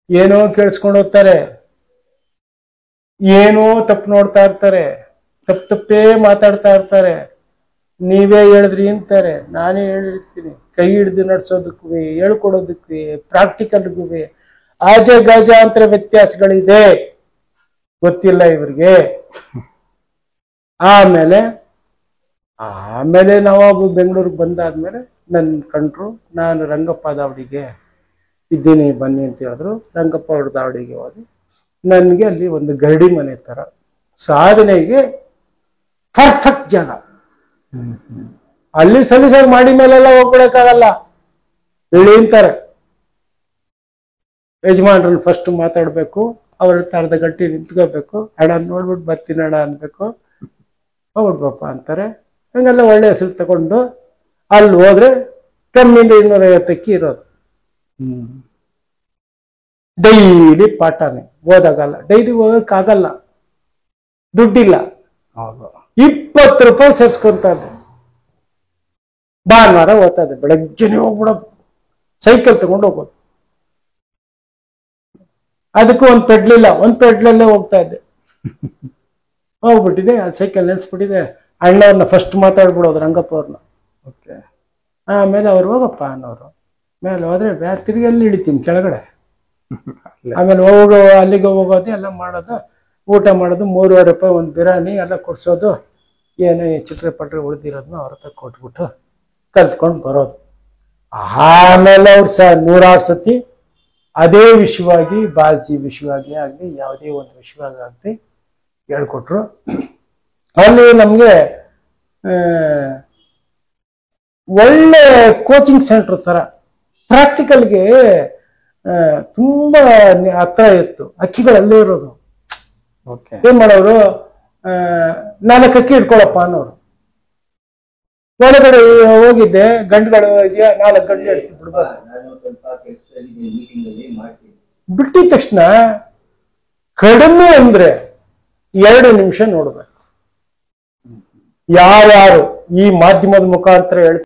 ಏನೋ ಕೇಳಿಸ್ಕೊಂಡು ಹೋಗ್ತಾರೆ, ಏನೋ ತಪ್ಪು ನೋಡ್ತಾ ಇರ್ತಾರೆ, ತಪ್ಪೇ ಮಾತಾಡ್ತಾ ಇರ್ತಾರೆ. ನೀವೇ ಹೇಳಿದ್ರಿ ಅಂತಾರೆ, ನಾನೇ ಹೇಳಿರ್ತೀನಿ. ಕೈ ಹಿಡಿದು ನಡ್ಸೋದಕ್ಕೂ, ಹೇಳ್ಕೊಡೋದಕ್ಕೂ, ಪ್ರಾಕ್ಟಿಕಲ್ಗೂ ಆಜ ಗಜಾಂತರ ವ್ಯತ್ಯಾಸಗಳಿದೆ, ಗೊತ್ತಿಲ್ಲ ಇವ್ರಿಗೆ. ಆಮೇಲೆ ನಾವು ಬೆಂಗಳೂರಿಗೆ ಬಂದಾದ್ಮೇಲೆ ನನ್ನ ಕಂಡ್ರು. ನಾನು ರಂಗಪ್ಪ ದಾವಡಿಗೆ ಇದ್ದೀನಿ ಬನ್ನಿ ಅಂತ ಹೇಳಿದ್ರು. ರಂಗಪ್ಪ ಅವ್ರ ದಾವಡಿಗೆ ಹೋಗಿ ನನಗೆ ಅಲ್ಲಿ ಒಂದು ಗರಡಿ ಮನೆ ತರ ಸಾಧನೆಗೆ ಪರ್ಫೆಕ್ಟ್ ಜಾಗ. ಅಲ್ಲಿ ಸಲೀಸಾಗಿ ಮಾಡಿ ಮೇಲೆಲ್ಲ ಹೋಗ್ಬಿಡಕ್ಕಾಗಲ್ಲ, ಹೇಳಿ ಅಂತಾರೆ. ಯಜಮಾನ್ರನ್ನ ಫಸ್ಟ್ ಮಾತಾಡ್ಬೇಕು, ಅವ್ರ ಅರ್ಧ ಗಂಟೆ ನಿಂತ್ಕೋಬೇಕು, ಅಣ್ಣ ನೋಡ್ಬಿಟ್ಟು ಬರ್ತೀನಿ ಅಣ್ಣ ಅನ್ಬೇಕು, ಹೋಗ್ಬಿಡ್ಬಪ್ಪ ಅಂತಾರೆ. ಹಂಗೆಲ್ಲ ಒಳ್ಳೆ ಹೆಸರು ತಗೊಂಡು ಅಲ್ಲಿ ಹೋದ್ರೆ ಕಮ್ಮಿಂದ 250 ಅಕ್ಕಿ ಇರೋದು. ಡೈಲಿ ಪಾಠನೇ, ಓದಾಗಲ್ಲ, ಡೈಲಿ ಓದಕ್ಕಾಗಲ್ಲ, ದುಡ್ಡಿಲ್ಲ. 20 ರೂಪಾಯಿ ಸೇರ್ಸ್ಕೊಂತ ಇದ್ದೆ. ಭಾನುವಾರ ಓದ್ತಾ ಇದ್ದೆ, ಬೆಳಗ್ಗೆನೆ ಹೋಗ್ಬಿಡೋದು, ಸೈಕಲ್ ತಗೊಂಡು ಹೋಗೋದು. ಅದಕ್ಕೂ ಒಂದು ಪೆಡ್ಲಿಲ್ಲ, ಒಂದು ಪೆಡ್ಲಲ್ಲೇ ಹೋಗ್ತಾ ಇದ್ದೆ. ಹೋಗ್ಬಿಟ್ಟಿದೆ, ಸೈಕಲ್ ನಿಲ್ಸ್ಬಿಟ್ಟಿದೆ. ಅಣ್ಣವ್ರನ್ನ ಫಸ್ಟ್ ಮಾತಾಡ್ಬಿಡೋದು, ರಂಗಪ್ಪ ಅವ್ರನ್ನ. ಆಮೇಲೆ ಅವ್ರು ಹೋಗಪ್ಪ ಅನ್ನೋರು. ಮೇಲೆ ಹೋದ್ರೆ ತಿರುಗಿ ಅಲ್ಲಿ ಇಳಿತೀನಿ ಕೆಳಗಡೆ. ಆಮೇಲೆ ಅಲ್ಲಿಗೆ ಹೋಗೋದು, ಎಲ್ಲ ಮಾಡೋದು, ಊಟ ಮಾಡೋದು. 3.5 ರೂಪಾಯಿ ಒಂದು ಬಿರಿಯಾನಿ ಎಲ್ಲ ಕೊಡ್ಸೋದು, ಏನೋ ಚಿಲ್ಲರೆ ಪಟ್ರೆ ಉಳಿದಿರೋದನ್ನ ಅವ್ರ ಹತ್ರ ಕೊಟ್ಬಿಟ್ಟು ಕಲ್ತ್ಕೊಂಡು ಬರೋದು. ಆಮೇಲೆ ಅವ್ರು 100 ಸತಿ ಅದೇ ವಿಷಯವಾಗಿ, ಬಾಜಿ ವಿಷಯವಾಗಿ ಆಗಲಿ, ಯಾವುದೇ ಒಂದು ವಿಷಯವಾಗಿ ಆಗಲಿ ಹೇಳ್ಕೊಟ್ರು. ಅಲ್ಲಿ ನಮಗೆ ಒಳ್ಳೆ ಕೋಚಿಂಗ್ ಸೆಂಟರ್ ತರ, ಪ್ರಾಕ್ಟಿಕಲ್ಗೆ ತುಂಬಾ ಹತ್ರ ಇತ್ತು. ಅಕ್ಕಿಗಳಲ್ಲೇ ಇರೋದು. ಏನ್ ಮಾಡೋರು, 4 ಅಕ್ಕಿ ಇಟ್ಕೊಳಪ್ಪ ಅನ್ನೋರು. ಒಳಗಡೆ ಹೋಗಿದ್ದೆ, ಗಂಡುಗಳು ಇದೆಯಾ, 4 ಗಂಟೆ ಇಡ್ತಿ ಬಿಡ್ಬೇಕು. ಬಿಟ್ಟಿದ ತಕ್ಷಣ ಕಡಿಮೆ ಅಂದ್ರೆ 2 ನಿಮಿಷ ನೋಡ್ಬೇಕು. ಯಾರ್ಯಾರು ಈ ಮಾಧ್ಯಮದ ಮುಖಾಂತರ ಹೇಳ್ತಾರೆ